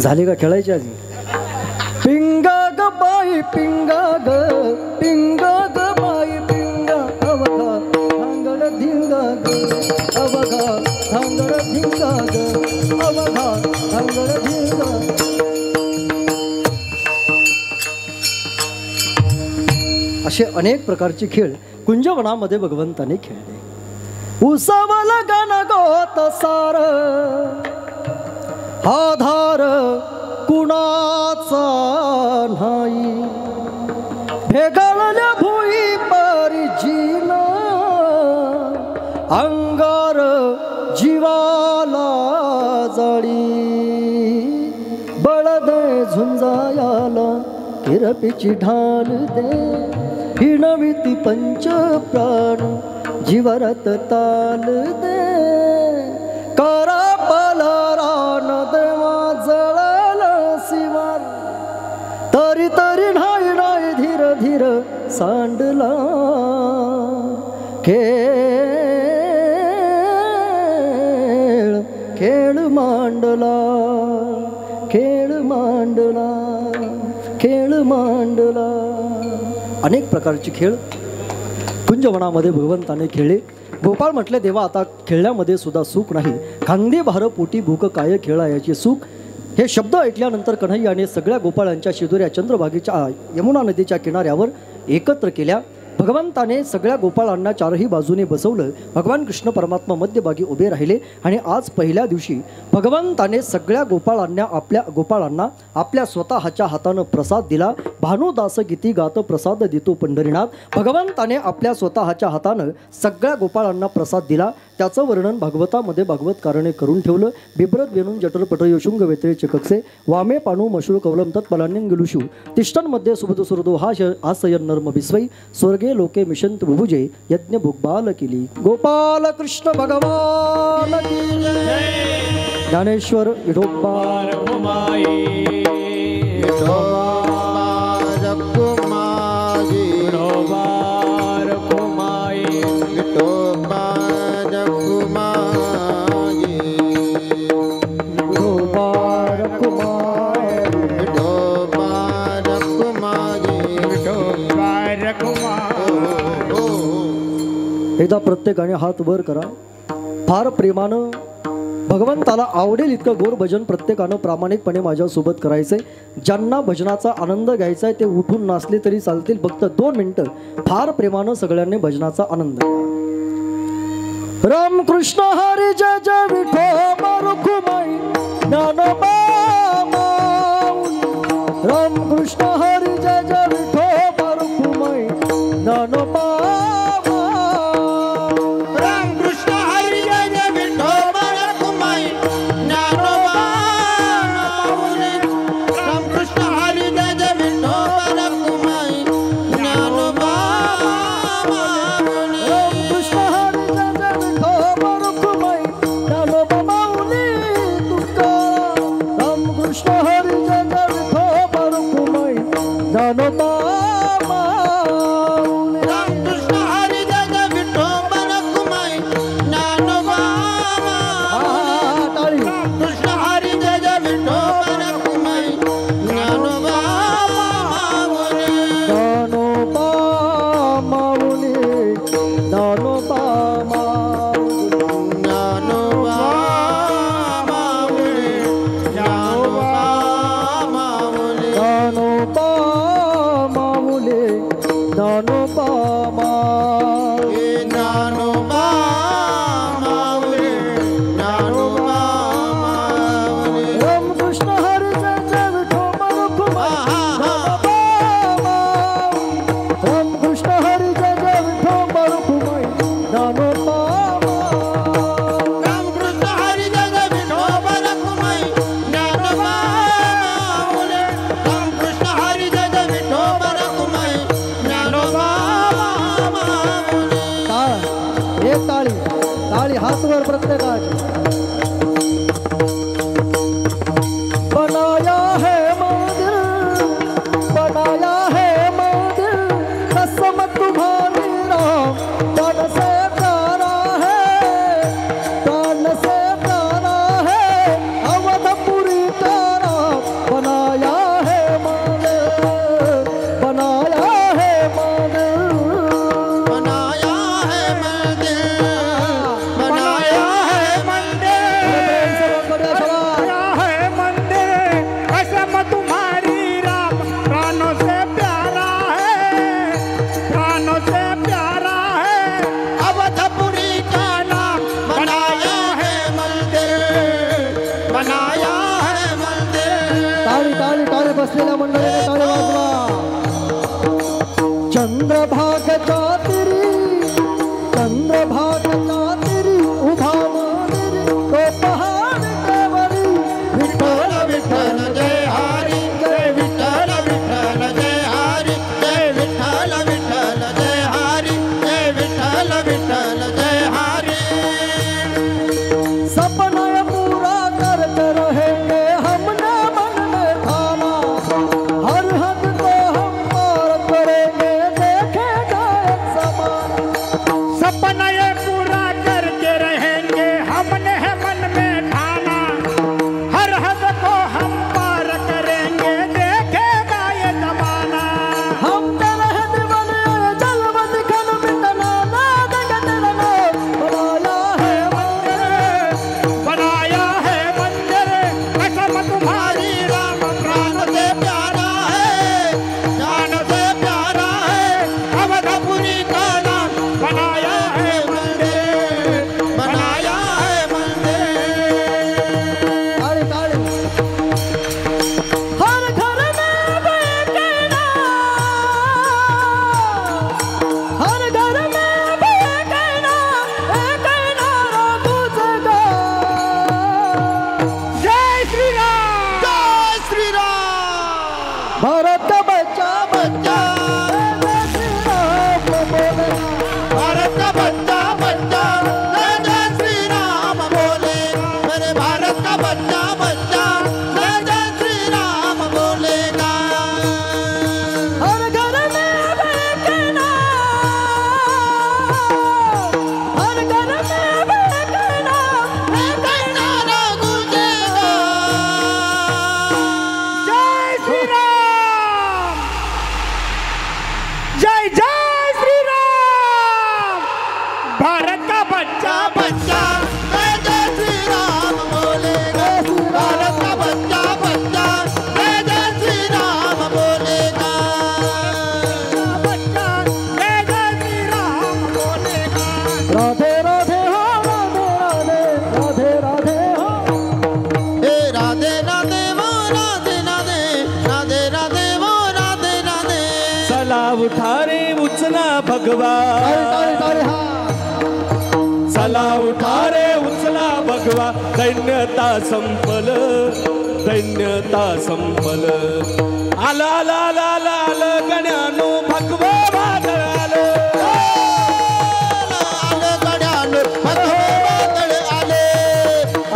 झाले का खेळायची आधी? पिंग पिंगा ग माई पिंगा अवघा धांगड धिंगा ग अवघा धांगड धिंगा ग अवघा धांगड धिंगा. असे अनेक प्रकारचे खेळ कुंजवनामध्ये भगवंताने खेळले. उसावला गाणं गोत सार हा धार कुणाचा नाही भेगाळल्या भुई परिजीना अंगार जीवाला जाळी बळदे झुंजायाला किरपीची ढाल दे हिणविती पंच प्राण जीवरत ताल दे करा पलरान देवा जळल शिवार तरी तरी ढाई ढाई धीर धीर सांडला खेळ खेळ मांडला खेळ मांडला खेळ मांडला. अनेक प्रकारचे खेळ कुंजवनामध्ये भगवंताने खेळले. गोपाळ म्हटले देवा आता खेळण्यामध्ये सुद्धा सुख नाही खांदे भार पोटी भूक काय खेळायाचे सुख. हे शब्द ऐकल्यानंतर कन्हैयाने सगळ्या गोपाळांच्या शिदोऱ्या चंद्रभागेच्या यमुना नदीच्या किनाऱ्यावर एकत्र केल्या. भगवंताने सगळ्या गोपाळांना चारही बाजूने बसवलं. भगवान कृष्ण परमात्मा मध्यभागी उभे राहिले आणि आज पहिल्या दिवशी भगवंताने सगळ्या गोपाळांना आपल्या स्वतःच्या हातानं प्रसाद दिला. भानुदास गीती गात प्रसाद देतो पंढरीनाथ. भगवंताने आपल्या स्वतःच्या हातानं सगळ्या गोपाळांना प्रसाद दिला. त्याचं वर्णन भागवतामध्ये भागवतकाराने करून ठेवलं. बिभ्रत वेणून जटलपट योशुंग वेत्रेचे कक्षे वामे पाणू मशूळ कवलम तत्पलान्यंगिलुषु तिष्ठन्मध्ये सुबुध सुरदो आसयन नर्म विस्वै स्वर्गे लोके मिशंत बुभुजे यज्ञ भुगबाल केली. गोपाल कृष्ण भगवान की जय. ज्ञानेश्वर विठोबा एकदा प्रत्येकाने हात वर करा. फार प्रेमानं भगवंताला आवडेल इतकं गोड भजन प्रत्येकानं प्रामाणिकपणे माझ्यासोबत करायचंय. ज्यांना भजनाचा आनंद घ्यायचा आहे ते उठून नाचले तरी चालतील. फक्त 2 मिनिटं फार प्रेमानं सगळ्यांनी भजनाचा आनंद घ्या. राम कृष्ण हरी जय जय विठोबा रुक्माई ज्ञानोबा राम कृष्ण हरी जय जय विठोबा रुक्माई ज्ञानोबा बसलेल्या मंडळीने टाळी वाजवा. चंद्रभाग चातरी चंद्रभाग चातरी उभा मंदिर तो पहाड देवरी. विठ्ठल विठ्ठल जय हरी जय विठ्ठल विठ्ठल जय हरी जय विठ्ठल विठ्ठल जय हरी जय विठ्ठल विठ्ठल जय हरी. सपना पूरा करते रहेंगे हमने मन में ठाना. हर हद को हम पार करेंगे देखेगा एक समान. सपना ये पूरा करके रहेंगे हमने है मन में ठाना. हर हद को हम पार करेंगे देखेगा ये जमाना. हम तेरे हैं दीवाने जलवत खन मिटना ना देंगे तेरा नाम. बनाया है मंदिर कसम तुम्हारी राम प्राण से प्यारा है. जान से प्यारा है अवधपुरी का नाम. बनाया है मंदिर बनाया है मंदिर. ताड़ी ताड़ी. हर घर में बेकना हर घर में बेकना एक नारा गूंजेगा. जय श्री राम. जय श्री राम. भारत का बच्चा बच्चा जय श्री राम बोलेगा. भारत का बच्चा बच्चा जय जय श्री राम बोलेगा. मेरे भारत का बच्चा बच्चा जय जय श्री राम बोलेगा. हर घर में बेकना हर घर में बेकना एक नारा गूंजेगा. जय श्री राम. जय जय श्री राम. भारत का बच्चा बच्चा जय जय श्री राम बोलेगा. भारत का बच्चा बच्चा जय जय श्री राम बोलेगा. बच्चा जय जय श्री राम बोलेगा. राधे राधे हो राधे राधे राधे राधे हो. हे राधे राधे वो राधे राधे राधे राधे वो राधे राधे. चला उठा रे उचला भगवा. ताड़ी ताड़ी हा. चला उठा रे उचला भगवा. दैन्यता संपल दैन्यता संपल. आला आला आला आला आलं गण्यानो भगवा वादळ आलं. आलं गड्यानं भगवं वादळ आले.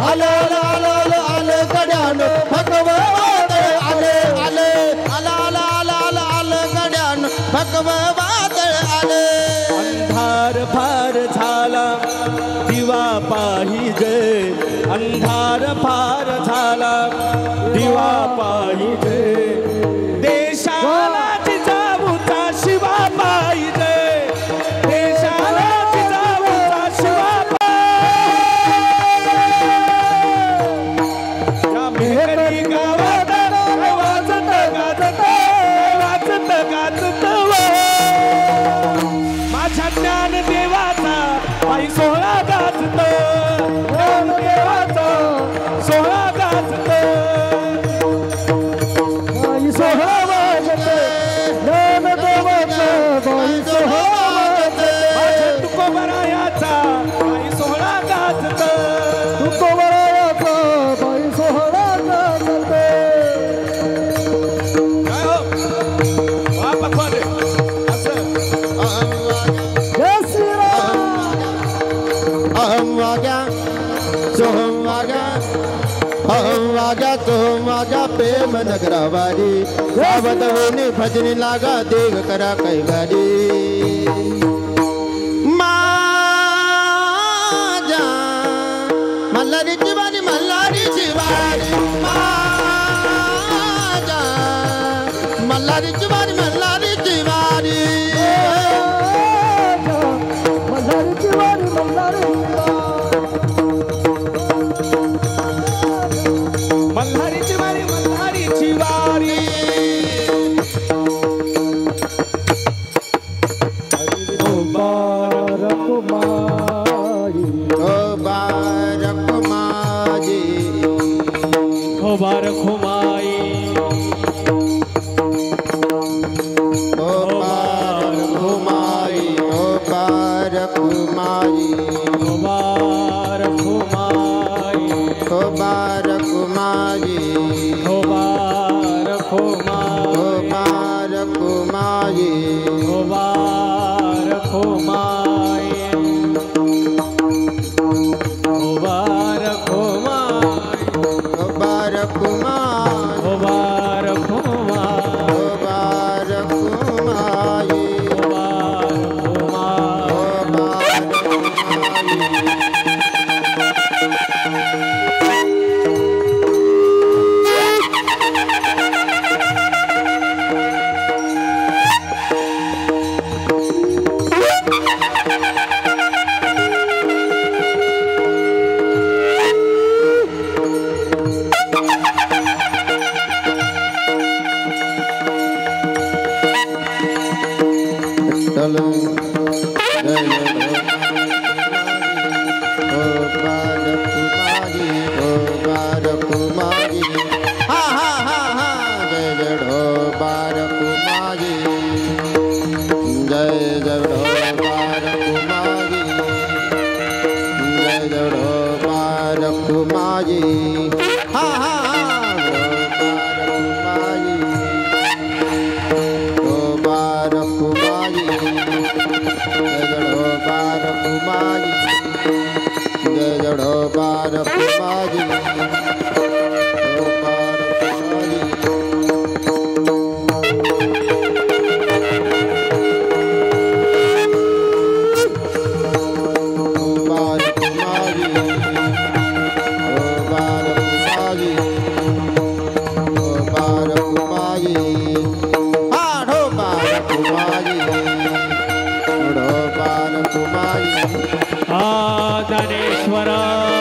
आलं आलं आलं आलं आलं गड्यानं भगवं वादळ आले. आले आलं आलं आलं आलं आलं गड्यानं भगवं वादळ आले. अंधार फार झाला दिवा पाहिजे. अंधार फार झाला दिवा पाहिजे. देशाला जिजाऊचा शिवा पाहिजे. देशाला जिजाऊचा शिवा पाहिजे. या मेहरी गावात वाजत गाजत वाजत गाजत माझ्या ज्ञान देवाचा पायी सोहळा गाजत. ज्ञान देवाचा सोहळा गाजत. बाई सोहळा वाजते ज्ञान देवाचा बाई सोहळा वाजते. माझ्या तुकोबरायाचा पायी सोहळा गाजत. तुकोबरायाचा बाई सोहळा गाजते. काय हो? वा पखवाडे. असं जय श्री राम. अहम वाग्या सोहम वाग्या अहम वाग्या सोहम वाग्या प्रेम नगरावारी. सावध होणे भजनी लागा देग करा कैवारी. माझ्या मल्हारीची वारी मल्हारीची वारी. माझ्या मल्हारीची वारी मल्हारीची वारी. मल्हारीची वारी मल्हारीची मल्हारीची वारी मल्हारीची वारी. बारक माझी हो बारक हो माई. कुमाई मुबारक हो माई मुबारक हो माई मुबारक कुमाई मुबारक हो माई मुबारक कुमाई मुबारक हो माई विठ्ठल जय कुमारी हा हा हा हा जय जय ढोबार कुमारी जय जय ढोबार कुमारी जय जय ढोबार कुमारी हा हा हा ढोबार कुमारी ढोबार कुमारी जय जय ढोबार कुमारी ज्ञानेश्वर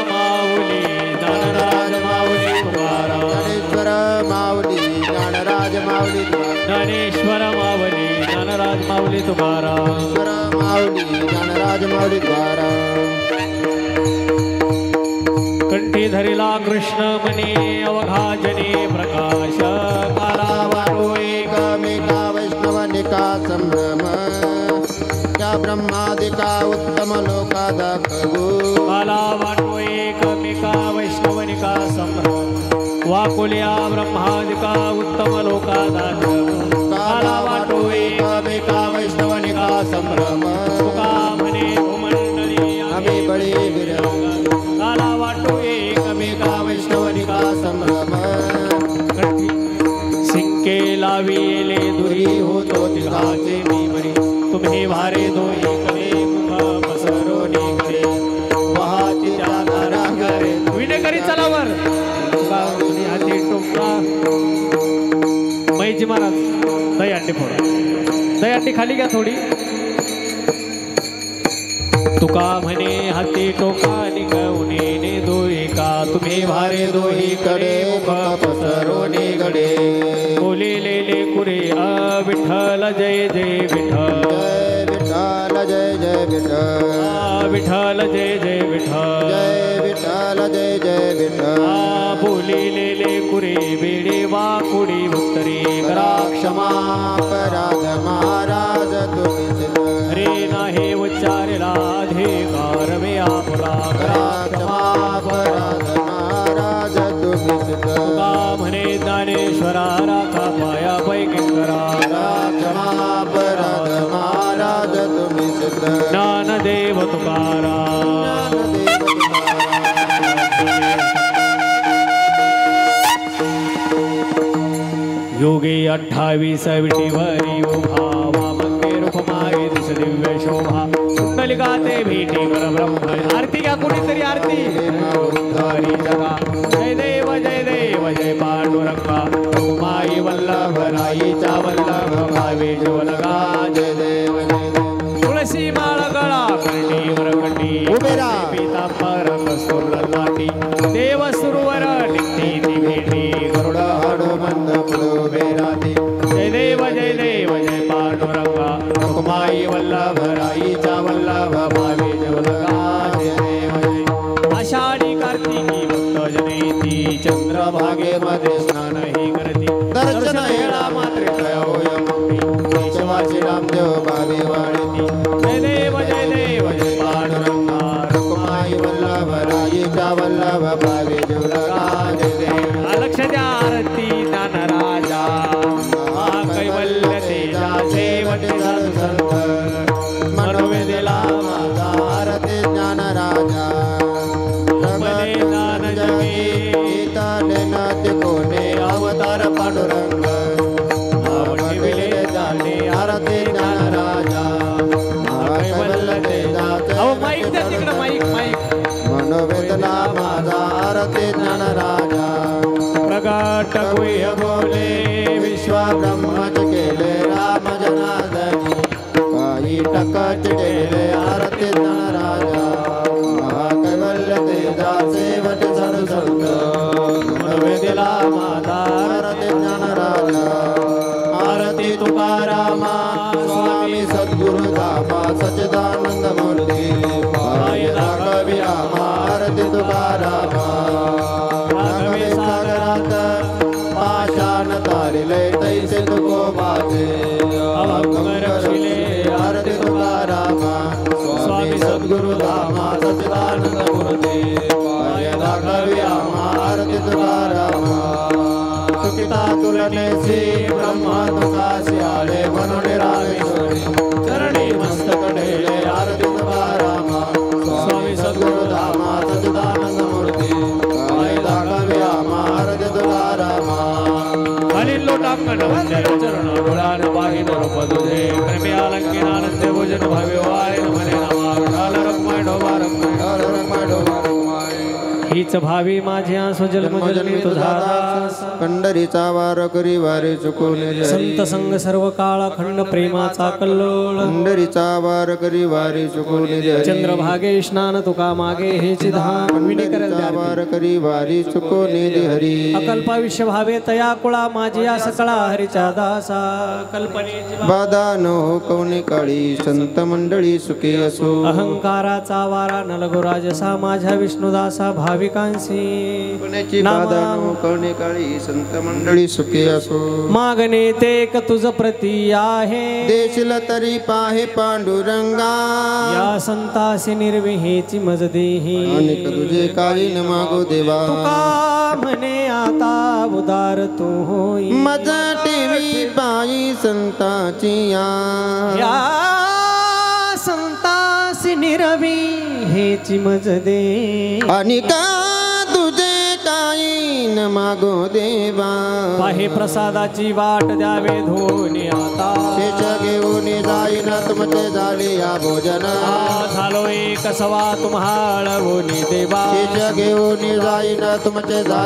माऊली ज्ञानराज माऊली तुकाराम ज्ञानेश्वर माऊली ज्ञानराज माऊली ज्ञानेश्वर माऊली ज्ञानराज माऊली तुकाराम माऊली ज्ञानराज माऊली द्वारा कंठी धरिला कृष्ण मने अवघाजने प्रकाश काला वाटो एकमेका वैष्णवनिका संभ्रम त्या ब्रह्मादिका उत्तम लोका दाखवू काला वाटो एकमेका वैष्णवनिका संभ्रम वाकुल्या ब्रह्मादिका उत्तम लोका दाखव काला वाटो एकमेका वैष्णवनिका संभ्रम तुका म्हणे भूमंडली आम्ही बळी विरंग काला वाटो एकमेका वैष्णवनिका संभ्रम सिंके लाविले दुरी होतो तिघाचे मी बरी तुम्ही भारे दोई करे मुख पसरो निगरे वाहती जाणारा करे विनेकरी चलावर तुका म्हणे हाती टोका मैजी महाराज दही अंडी फोडा दही अंडी खाली घ्या थोडी तुका म्हणे हाती टोका निकवणे दोई का तुम्ही भारे दोही कडे मुख पसरो निगडे बोलिलेले कुरे विठ्ठल जय जय विठ्ठल विठ्ठल जय जय विठ्ठल विठ्ठल जय जय विठ्ठल जय विठ्ठल जय जय विठ्ठल बोलिलेले कुरे बेडे वाकुडी उत्तरे करा क्षमा अपराध महाराज तुम्ही हरे नाही उच्चारेला अधिकार मे आपला करा क्षमा अपराध महाराज तुम्ही तुका म्हणे ज्ञानेश्वरा राखा पाया पैकी करा क्षमा अपराध महाराज तुम्ही ज्ञानदेव तुकाराम योगी 28 विटीवरी उभा वामंगे रूपमाई दिस दिव्य शोभा कुंडलिका ते भेटी वर ब्रह्म आरती घ्या कुणीतरी आरती उद्धारी जगा जय देव जय पांडुरंगा उमाई वल्लभ राईचा वल्लभ भावे ज्वलगा जय देव तुळशी माळ गळा कंठीवर कंठी उभे राहा. पीतांबर कस्तूर लाटी देव सुरवर निघती ती भेटी गरुड हाडू मंद पुढे उभे राहते जय देव जय पांडुरंगा हुकुमाई वल्लभ राईचा वल्लभ भावे ज्वलगा जय देव जय आषाढी कार्तिकी भक्त जनेती चंद्रभागेमध्ये स्नान ही करती दर्शन हेळा मात्र होय मुक्ती केशवाची रामदेव भावे वाढती जय देव जय पांडुरंगा हुकुमाई वल्लभ राईचा वल्लभ भावे ज्वलगा जय देव लक्ष द्या आरती ज्ञानराजा टेले आरती ज्ञानराजा महाकैवल्य तेजाचे वट जणू संत गुणवेदिला माझा आरती ज्ञानराजा आरती तुकारामा स्वामी सद्गुरु धामा सच्चिदानंद मूर्ती पाय राघवी आमा आरती तुकारामा राघवे सागरात पाषाण तारिले तैसे तुको माझे अभंग रक्षिले आरती तुकारामा स्वामी सद्गुरु धामा सच्चिदानंद मूर्ती पाय राघवी आमा आरती तुकारामा तुकिता तुलनेसी ब्रह्मा तुकासी आले म्हणून रामेश्वरी चरणी मस्तक ढेले आरती तुकारामा स्वामी सद्गुरु धामा सच्चिदानंद मूर्ती पाय राघवी आमा आरती तुकारामा खालील लोटांगण वंदन चरण डोळान वाहिन रूप तुझे प्रेमे अलंकिनानंद भोजन भावे वारे म्हणे नमा विठाल रखमाय डोबा रखमाय हीच भावी माझ्या सुजन्मजन्मी तुझा दास पंढरीचा वार करी वारे चुकून संत संग सर्व काळ अखंड प्रेमाचा कल्लोळ पंढरीचा वार करी वारे चुकून चंद्रभागे स्नान तुका मागे हेची धाम विनिकर वार करी वारी चुकून हरी अकल्पाविष्य भावे तया कुळा माझ्या सकळा हरीच्या दासा कल्पनेची बाधा न हो कवने काळी संत मंडळी सुखी असो अहंकाराचा वारा नलगुराजसा माझ्या विष्णुदासा भाविकांसी पुण्याची बाधा न हो कवने काळी संत मंडळी सुखी असो मागणे ते एक तुझ प्रती आहे देशील तरी पाहे पांडुरंगा या संतासी निर्विहेची मज देही अनेक तुझे काही न मागो देवा तुका म्हणे आता उदार तू होई मज टीवी पायी संताची या संतासी निर्विहेची मज दे आणि का तुझे काही न मागो देवा पाहे प्रसादाची वाट द्यावे धोनी आता शेष घेऊन जाईन तुमचे झाले या भोजन झालो एक सवा तुम्हाला देवा शेष घेऊन जाईन तुमचे झाले